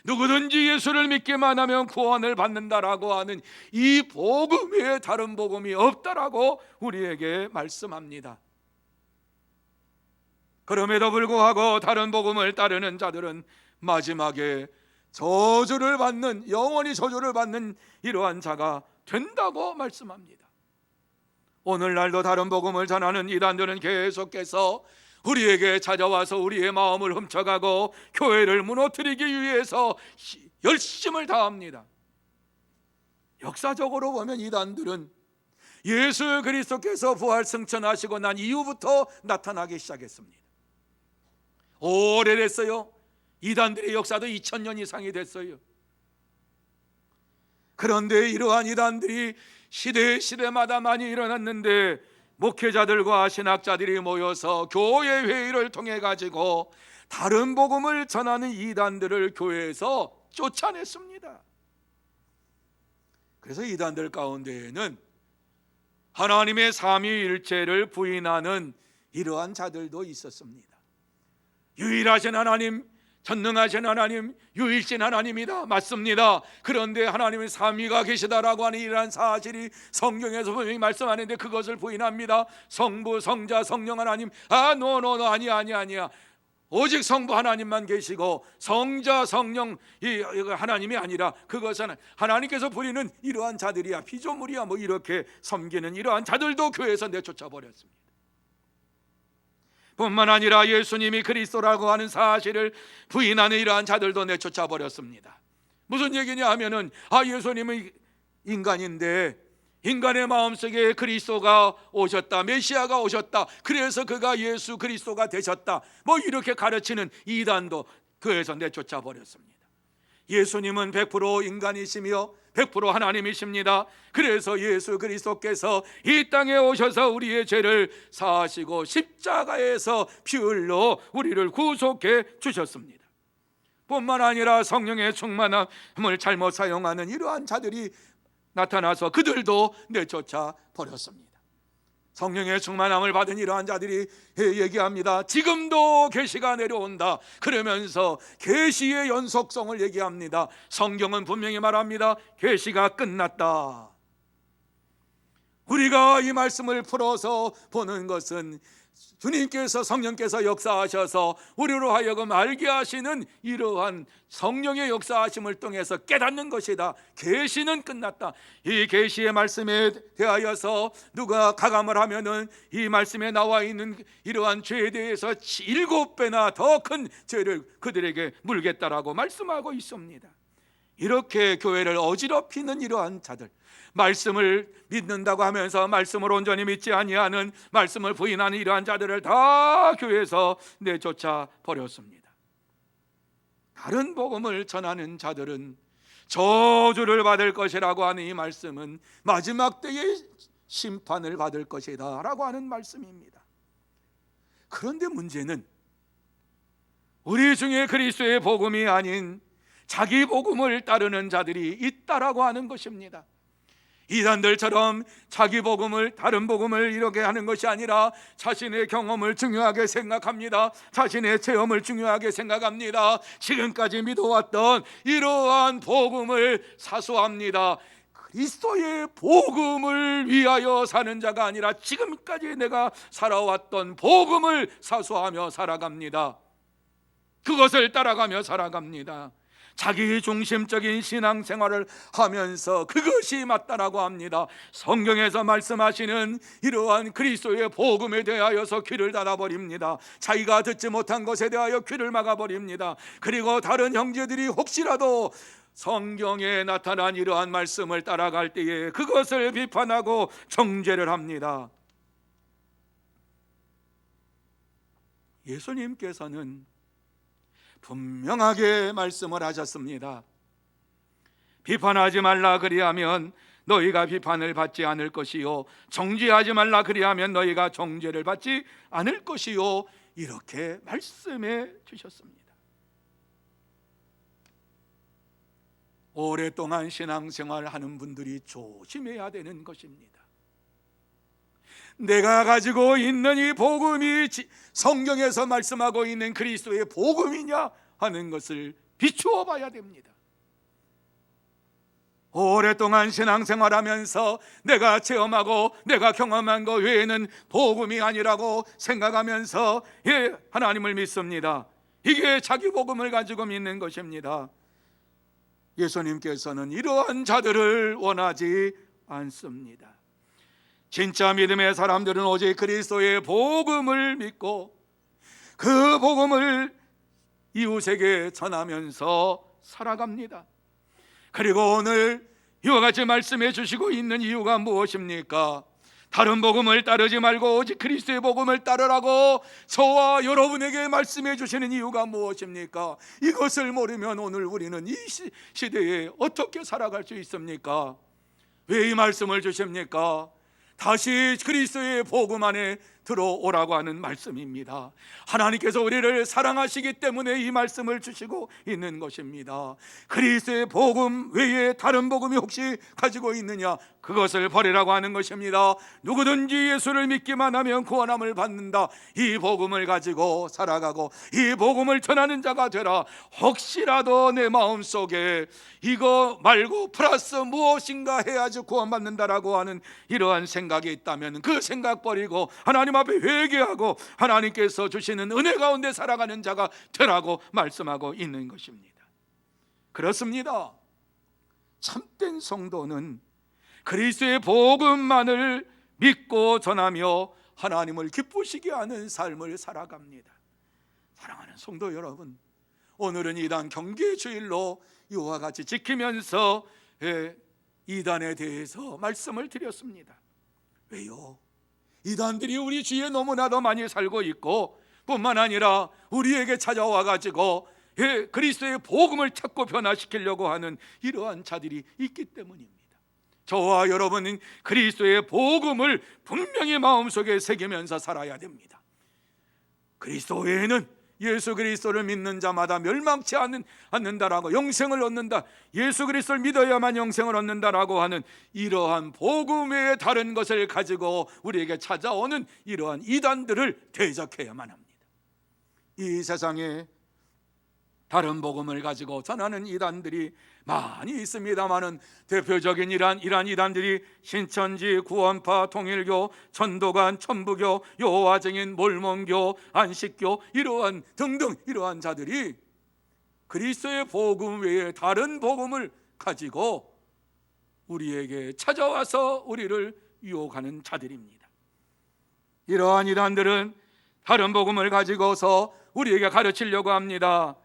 누구든지 예수를 믿기만 하면 구원을 받는다라고 하는 이 복음에 다른 복음이 없다라고 우리에게 말씀합니다. 그럼에도 불구하고 다른 복음을 따르는 자들은 마지막에 저주를 받는, 영원히 저주를 받는 이러한 자가 된다고 말씀합니다. 오늘날도 다른 복음을 전하는 이단들은 계속해서 우리에게 찾아와서 우리의 마음을 훔쳐가고 교회를 무너뜨리기 위해서 열심을 다합니다. 역사적으로 보면 이단들은 예수 그리스도께서 부활 승천하시고 난 이후부터 나타나기 시작했습니다. 오래됐어요. 이단들의 역사도 2000년 이상이 됐어요. 그런데 이러한 이단들이 시대마다 많이 일어났는데, 목회자들과 신학자들이 모여서 교회 회의를 통해 가지고 다른 복음을 전하는 이단들을 교회에서 쫓아냈습니다. 그래서 이단들 가운데에는 하나님의 삼위일체를 부인하는 이러한 자들도 있었습니다. 유일하신 하나님, 전능하신 하나님, 유일신 하나님이다. 맞습니다. 그런데 하나님의 삼위가 계시다라고 하는 이러한 사실이 성경에서 분명히 말씀하는데 그것을 부인합니다. 성부, 성자, 성령 하나님, 노 아니야. 오직 성부 하나님만 계시고 성자, 성령 이 하나님이 아니라 그것은 하나님께서 부리는 이러한 자들이야, 피조물이야, 뭐 이렇게 섬기는 이러한 자들도 교회에서 내쫓아 버렸습니다. 뿐만 아니라 예수님이 그리스도라고 하는 사실을 부인하는 이러한 자들도 내쫓아 버렸습니다. 무슨 얘기냐 하면은 예수님은 인간인데 인간의 마음속에 그리스도가 오셨다, 메시아가 오셨다, 그래서 그가 예수 그리스도가 되셨다, 뭐 이렇게 가르치는 이단도 교회에서 내쫓아 버렸습니다. 예수님은 100% 인간이시며 100% 하나님이십니다. 그래서 예수 그리스도께서 이 땅에 오셔서 우리의 죄를 사하시고 십자가에서 피 흘려 우리를 구속해 주셨습니다. 뿐만 아니라 성령의 충만함을 잘못 사용하는 이러한 자들이 나타나서 그들도 내쫓아 버렸습니다. 성령의 충만함을 받은 이러한 자들이 얘기합니다. 지금도 계시가 내려온다. 그러면서 계시의 연속성을 얘기합니다. 성경은 분명히 말합니다. 계시가 끝났다. 우리가 이 말씀을 풀어서 보는 것은 주님께서, 성령께서 역사하셔서 우리로 하여금 알게 하시는 이러한 성령의 역사하심을 통해서 깨닫는 것이다. 계시는 끝났다. 이 계시의 말씀에 대하여서 누가 가감을 하면은 이 말씀에 나와 있는 이러한 죄에 대해서 7배나 더 큰 죄를 그들에게 물겠다라고 말씀하고 있습니다. 이렇게 교회를 어지럽히는 이러한 자들, 말씀을 믿는다고 하면서 말씀을 온전히 믿지 아니하는, 말씀을 부인하는 이러한 자들을 다 교회에서 내쫓아 버렸습니다. 다른 복음을 전하는 자들은 저주를 받을 것이라고 하는 이 말씀은 마지막 때의 심판을 받을 것이다 라고 하는 말씀입니다. 그런데 문제는 우리 중에 그리스도의 복음이 아닌 자기 복음을 따르는 자들이 있다라고 하는 것입니다. 이단들처럼 자기 복음을, 다른 복음을 이렇게 하는 것이 아니라 자신의 경험을 중요하게 생각합니다. 자신의 체험을 중요하게 생각합니다. 지금까지 믿어왔던 이러한 복음을 사수합니다. 그리스도의 복음을 위하여 사는 자가 아니라 지금까지 내가 살아왔던 복음을 사수하며 살아갑니다. 그것을 따라가며 살아갑니다. 자기 중심적인 신앙생활을 하면서 그것이 맞다라고 합니다. 성경에서 말씀하시는 이러한 그리스도의 복음에 대하여서 귀를 닫아버립니다. 자기가 듣지 못한 것에 대하여 귀를 막아버립니다. 그리고 다른 형제들이 혹시라도 성경에 나타난 이러한 말씀을 따라갈 때에 그것을 비판하고 정죄를 합니다. 예수님께서는 분명하게 말씀을 하셨습니다. 비판하지 말라 그리하면 너희가 비판을 받지 않을 것이요, 정죄하지 말라 그리하면 너희가 정죄를 받지 않을 것이요, 이렇게 말씀해 주셨습니다. 오랫동안 신앙생활을 하는 분들이 조심해야 되는 것입니다. 내가 가지고 있는 이 복음이 성경에서 말씀하고 있는 그리스도의 복음이냐 하는 것을 비추어 봐야 됩니다. 오랫동안 신앙생활하면서 내가 체험하고 내가 경험한 것 외에는 복음이 아니라고 생각하면서 하나님을 믿습니다. 이게 자기 복음을 가지고 믿는 것입니다. 예수님께서는 이러한 자들을 원하지 않습니다. 진짜 믿음의 사람들은 오직 그리스도의 복음을 믿고 그 복음을 이웃에게 전하면서 살아갑니다. 그리고 오늘 이와 같이 말씀해 주시고 있는 이유가 무엇입니까? 다른 복음을 따르지 말고 오직 그리스도의 복음을 따르라고 저와 여러분에게 말씀해 주시는 이유가 무엇입니까? 이것을 모르면 오늘 우리는 이 시대에 어떻게 살아갈 수 있습니까? 왜 이 말씀을 주십니까? 다시 그리스도의 복음 안에 들어오라고 하는 말씀입니다. 하나님께서 우리를 사랑하시기 때문에 이 말씀을 주시고 있는 것입니다. 그리스도의 복음 외에 다른 복음이 혹시 가지고 있느냐? 그것을 버리라고 하는 것입니다. 누구든지 예수를 믿기만 하면 구원함을 받는다. 이 복음을 가지고 살아가고 이 복음을 전하는 자가 되라. 혹시라도 내 마음속에 이거 말고 플러스 무엇인가 해야지 구원받는다라고 하는 이러한 생각이 있다면 그 생각 버리고 하나님 앞에 회개하고 하나님께서 주시는 은혜 가운데 살아가는 자가 되라고 말씀하고 있는 것입니다. 그렇습니다. 참된 성도는 그리스도의 복음만을 믿고 전하며 하나님을 기쁘시게 하는 삶을 살아갑니다. 사랑하는 성도 여러분, 오늘은 이단 경계 주일로 이와 같이 지키면서 이단에 대해서 말씀을 드렸습니다. 왜요? 이단들이 우리 주위에 너무나도 많이 살고 있고 뿐만 아니라 우리에게 찾아와 가지고 그리스도의 복음을 찾고 변화시키려고 하는 이러한 자들이 있기 때문입니다. 저와 여러분은 그리스도의 복음을 분명히 마음속에 새기면서 살아야 됩니다. 그리스도 외에는 예수 그리스도를 믿는 자마다 멸망치 않는다라고, 영생을 얻는다, 예수 그리스도를 믿어야만 영생을 얻는다라고 하는 이러한 복음 외에 다른 것을 가지고 우리에게 찾아오는 이러한 이단들을 대적해야만 합니다. 이 세상에 다른 복음을 가지고 전하는 이단들이 많이 있습니다만은 대표적인 이러한 이단들이 신천지, 구원파, 통일교, 전도관, 천부교, 여호와 증인, 몰몬교, 안식교 이러한 등등 이러한 자들이 그리스도의 복음 외에 다른 복음을 가지고 우리에게 찾아와서 우리를 유혹하는 자들입니다. 이러한 이단들은 다른 복음을 가지고서 우리에게 가르치려고 합니다.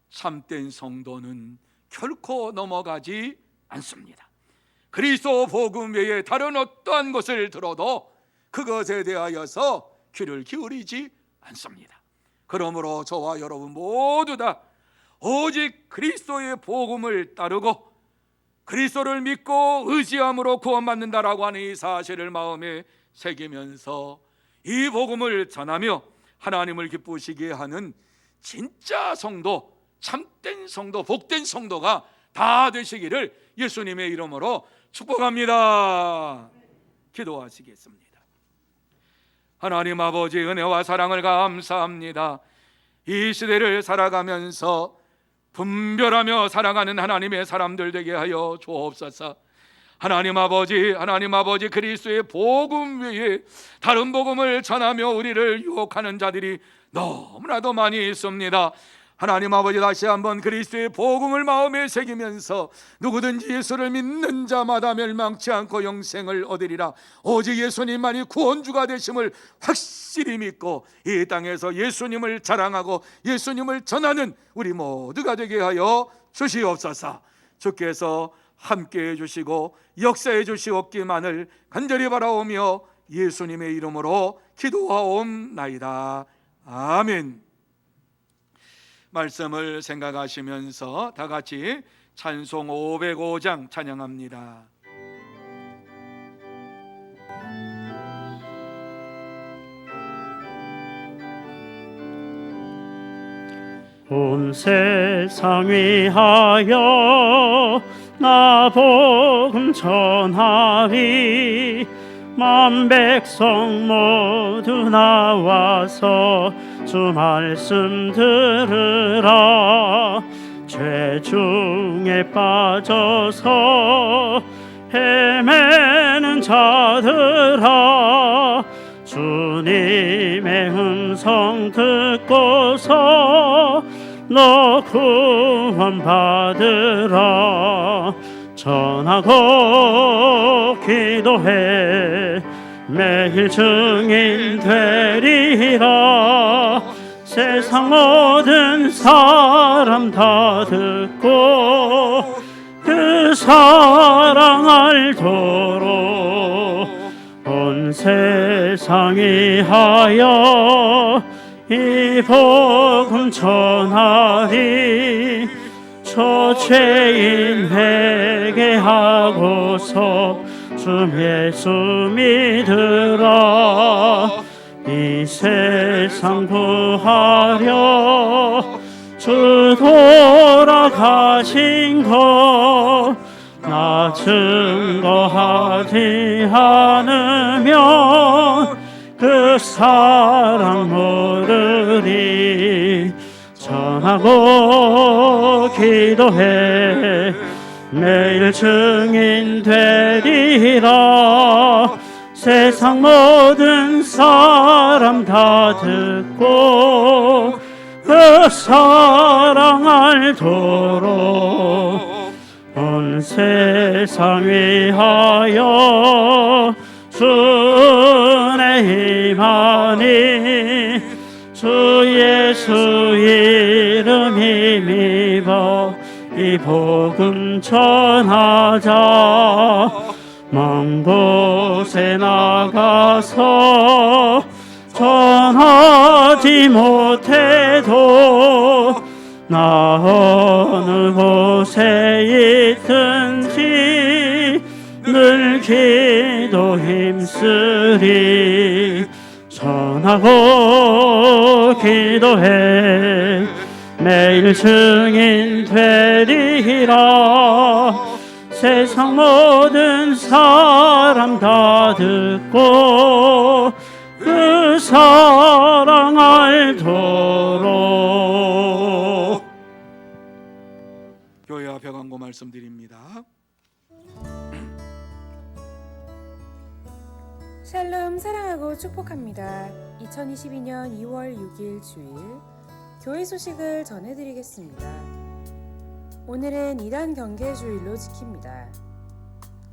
참된 성도는 결코 넘어가지 않습니다. 그리스도 복음 외에 다른 어떠한 것을 들어도 그것에 대하여서 귀를 기울이지 않습니다. 그러므로 저와 여러분 모두 다 오직 그리스도의 복음을 따르고 그리스도를 믿고 의지함으로 구원받는다라고 하는 이 사실을 마음에 새기면서 이 복음을 전하며 하나님을 기쁘시게 하는 진짜 성도, 참된 성도, 복된 성도가 다 되시기를 예수님의 이름으로 축복합니다. 기도하시겠습니다. 하나님 아버지, 은혜와 사랑을 감사합니다. 이 시대를 살아가면서 분별하며 살아가는 하나님의 사람들 되게 하여 주옵소서. 하나님 아버지, 그리스도의 복음 외에 다른 복음을 전하며 우리를 유혹하는 자들이 너무나도 많이 있습니다. 하나님 아버지, 다시 한번 그리스도의 복음을 마음에 새기면서 누구든지 예수를 믿는 자마다 멸망치 않고 영생을 얻으리라, 오직 예수님만이 구원주가 되심을 확실히 믿고 이 땅에서 예수님을 자랑하고 예수님을 전하는 우리 모두가 되게 하여 주시옵소서. 주께서 함께해 주시고 역사해 주시옵기만을 간절히 바라오며 예수님의 이름으로 기도하옵나이다. 아멘. 말씀을 생각하시면서 다 같이 찬송 505장 찬양합니다. 온 세상 위하여 나 복음 전하리. 만 백성 모두 나와서 주 말씀 들으라. 죄 중에 빠져서 헤매는 자들아, 주님의 음성 듣고서 너 구원받으라. 전하고 기도해 매일 증인 되리라. 세상 모든 사람 다 듣고 그 사랑 알도록 온 세상이 하여 이 복음 전하리. 저 죄인 회개하고서 주 예수 믿으라. 이 세상 구하려 주 돌아가신 것 나 증거하지 않으면 그 사랑 모르리. 전하고 기도해 매일 증인 되리라. 세상 모든 사람 다 듣고 그 사랑 알도록 온 세상 위하여 주의 임하니 주 예수 이름 힘입어 이 복음 전하자. 먼 곳에 나가서 전하지 못해도 나 어느 곳에 있든지 늘 기도 힘쓰리. 전하고 기도해 매일 증인 되리라. 세상 모든 사람 다 듣고 그 사랑 알도록. 교회 앞에 광고 말씀드립니다. 샬롬 사랑하고 축복합니다. 2022년 2월 6일 주일 교회 소식을 전해드리겠습니다. 오늘은 이단 경계 주일로 지킵니다.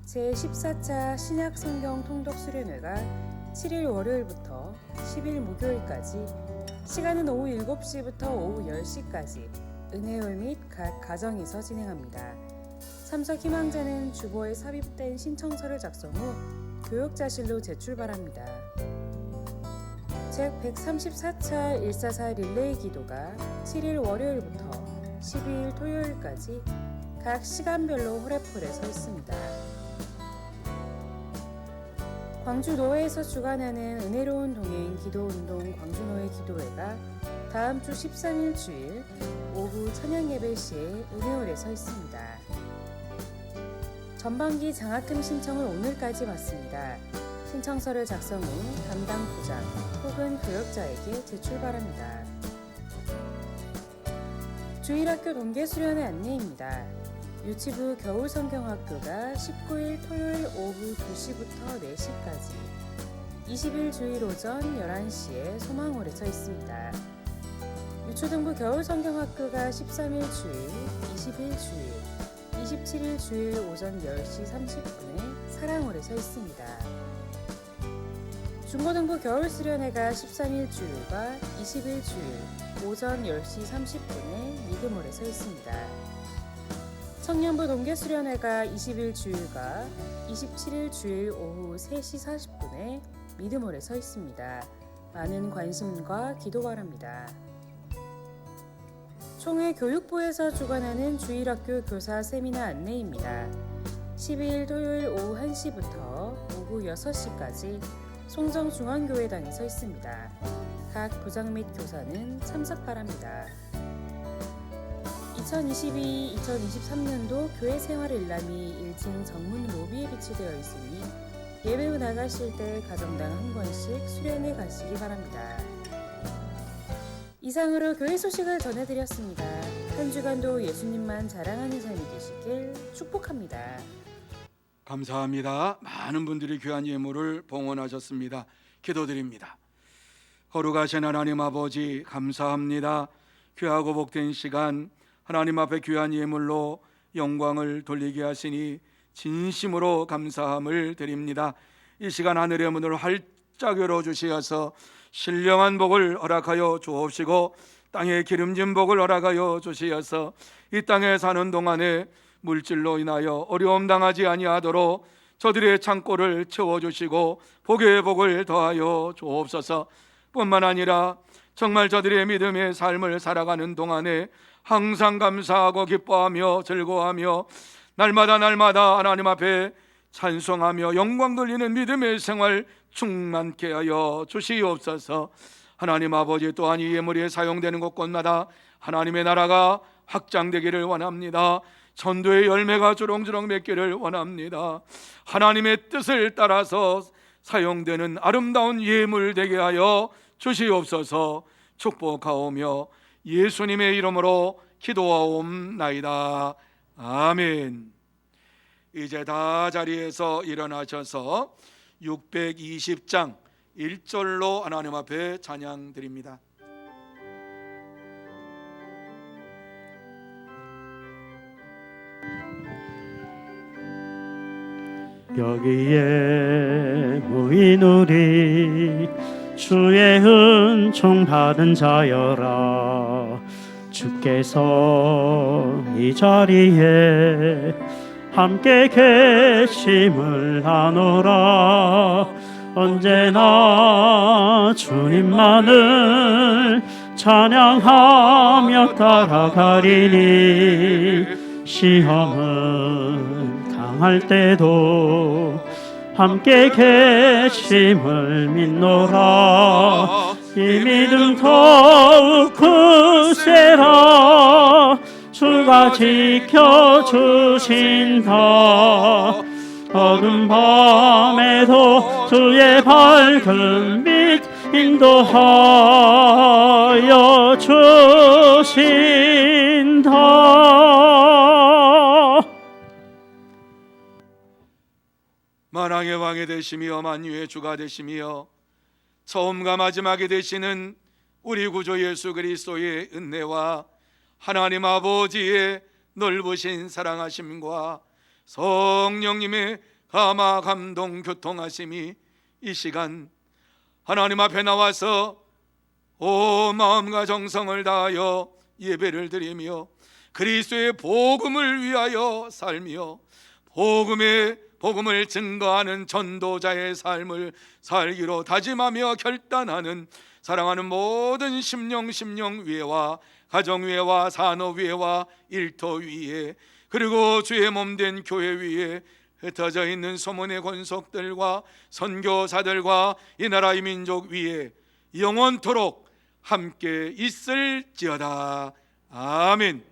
제14차 신약 성경 통독 수련회가 7일 월요일부터 10일 목요일까지 시간은 오후 7시부터 오후 10시까지 은혜홀 및 각 가정에서 진행합니다. 참석 희망자는 주보에 삽입된 신청서를 작성 후 교역자실로 제출 바랍니다. 제134차 144 릴레이 기도가 7일 월요일부터 12일 토요일까지 각 시간별로 호래폴에 서 있습니다. 광주노회에서 주관하는 은혜로운 동행 기도운동 광주노회 기도회가 다음 주 13일 주일 오후 찬양예배 시에 은혜홀에 서 있습니다. 전반기 장학금 신청을 오늘까지 받습니다. 신청서를 작성 후 담당 부장 혹은 교역자에게 제출 바랍니다. 주일학교 동계수련회 안내입니다. 유치부 겨울성경학교가 19일 토요일 오후 2시부터 4시까지 20일 주일 오전 11시에 소망홀에 서 있습니다. 유초등부 겨울성경학교가 13일 주일, 20일 주일, 27일 주일 오전 10시 30분에 사랑홀에 서 있습니다. 중고등부 겨울수련회가 13일 주일과 20일 주일 오전 10시 30분에 미금홀에 서 있습니다. 청년부 동계수련회가 20일 주일과 27일 주일 오후 3시 40분에 미드몰에 서 있습니다. 많은 관심과 기도 바랍니다. 총회 교육부에서 주관하는 주일학교 교사 세미나 안내입니다. 12일 토요일 오후 1시부터 오후 6시까지 송정중앙교회당에 서 있습니다. 각 부장 및 교사는 참석 바랍니다. 2022-2023년도 교회생활 일람이 1층 정문 로비에 비치되어 있으니 예배 후 나가실 때 가정당 한 권씩 수련회 가시기 바랍니다. 이상으로 교회 소식을 전해드렸습니다. 한 주간도 예수님만 자랑하는 삶이 되시길 축복합니다. 감사합니다. 많은 분들이 귀한 예물을 봉헌하셨습니다. 기도드립니다. 거룩하신 하나님 아버지 감사합니다. 귀하고 복된 시간 하나님 앞에 귀한 예물로 영광을 돌리게 하시니 진심으로 감사함을 드립니다. 이 시간 하늘의 문을 활짝 열어주시어서 신령한 복을 허락하여 주옵시고 땅에 기름진 복을 허락하여 주시어서 이 땅에 사는 동안에 물질로 인하여 어려움 당하지 아니하도록 저들의 창고를 채워주시고 복의 복을 더하여 주옵소서. 뿐만 아니라 정말 저들의 믿음의 삶을 살아가는 동안에 항상 감사하고 기뻐하며 즐거워하며 날마다 하나님 앞에 찬송하며 영광 돌리는 믿음의 생활 충만케 하여 주시옵소서. 하나님 아버지, 또한 이 예물이 사용되는 곳곳마다 하나님의 나라가 확장되기를 원합니다. 전도의 열매가 주렁주렁 맺기를 원합니다. 하나님의 뜻을 따라서 사용되는 아름다운 예물 되게 하여 주시옵소서. 축복하오며 예수님의 이름으로 기도하옵나이다. 아멘. 이제 다 자리에서 일어나셔서 620장 1절로 하나님 앞에 찬양 드립니다. 여기에 모인 우리 주의 은총 받은 자여라. 주께서 이 자리에 함께 계심을 아노라. 언제나 주님만을 찬양하며 따라가리니 시험은 당할 때도 함께 계심을 믿노라. 이 믿음 더욱 굳세라. 주가 지켜주신다. 어두운 밤에도 주의 밝은 빛 인도하여 주신다. 만왕의 왕이 되시며 만유의 주가 되시며 처음과 마지막이 되시는 우리 구주 예수 그리스도의 은혜와 하나님 아버지의 넓으신 사랑하심과 성령님의 감화 감동 교통하심이 이 시간 하나님 앞에 나와서 마음과 정성을 다하여 예배를 드리며 그리스도의 복음을 위하여 살며 복음을 증거하는 전도자의 삶을 살기로 다짐하며 결단하는 사랑하는 모든 심령 위에와 가정 위에와 산업 위에와 일터 위에 그리고 주의 몸된 교회 위에 흩어져 있는 소문의 권속들과 선교사들과 이 나라 이 민족 위에 영원토록 함께 있을지어다. 아멘.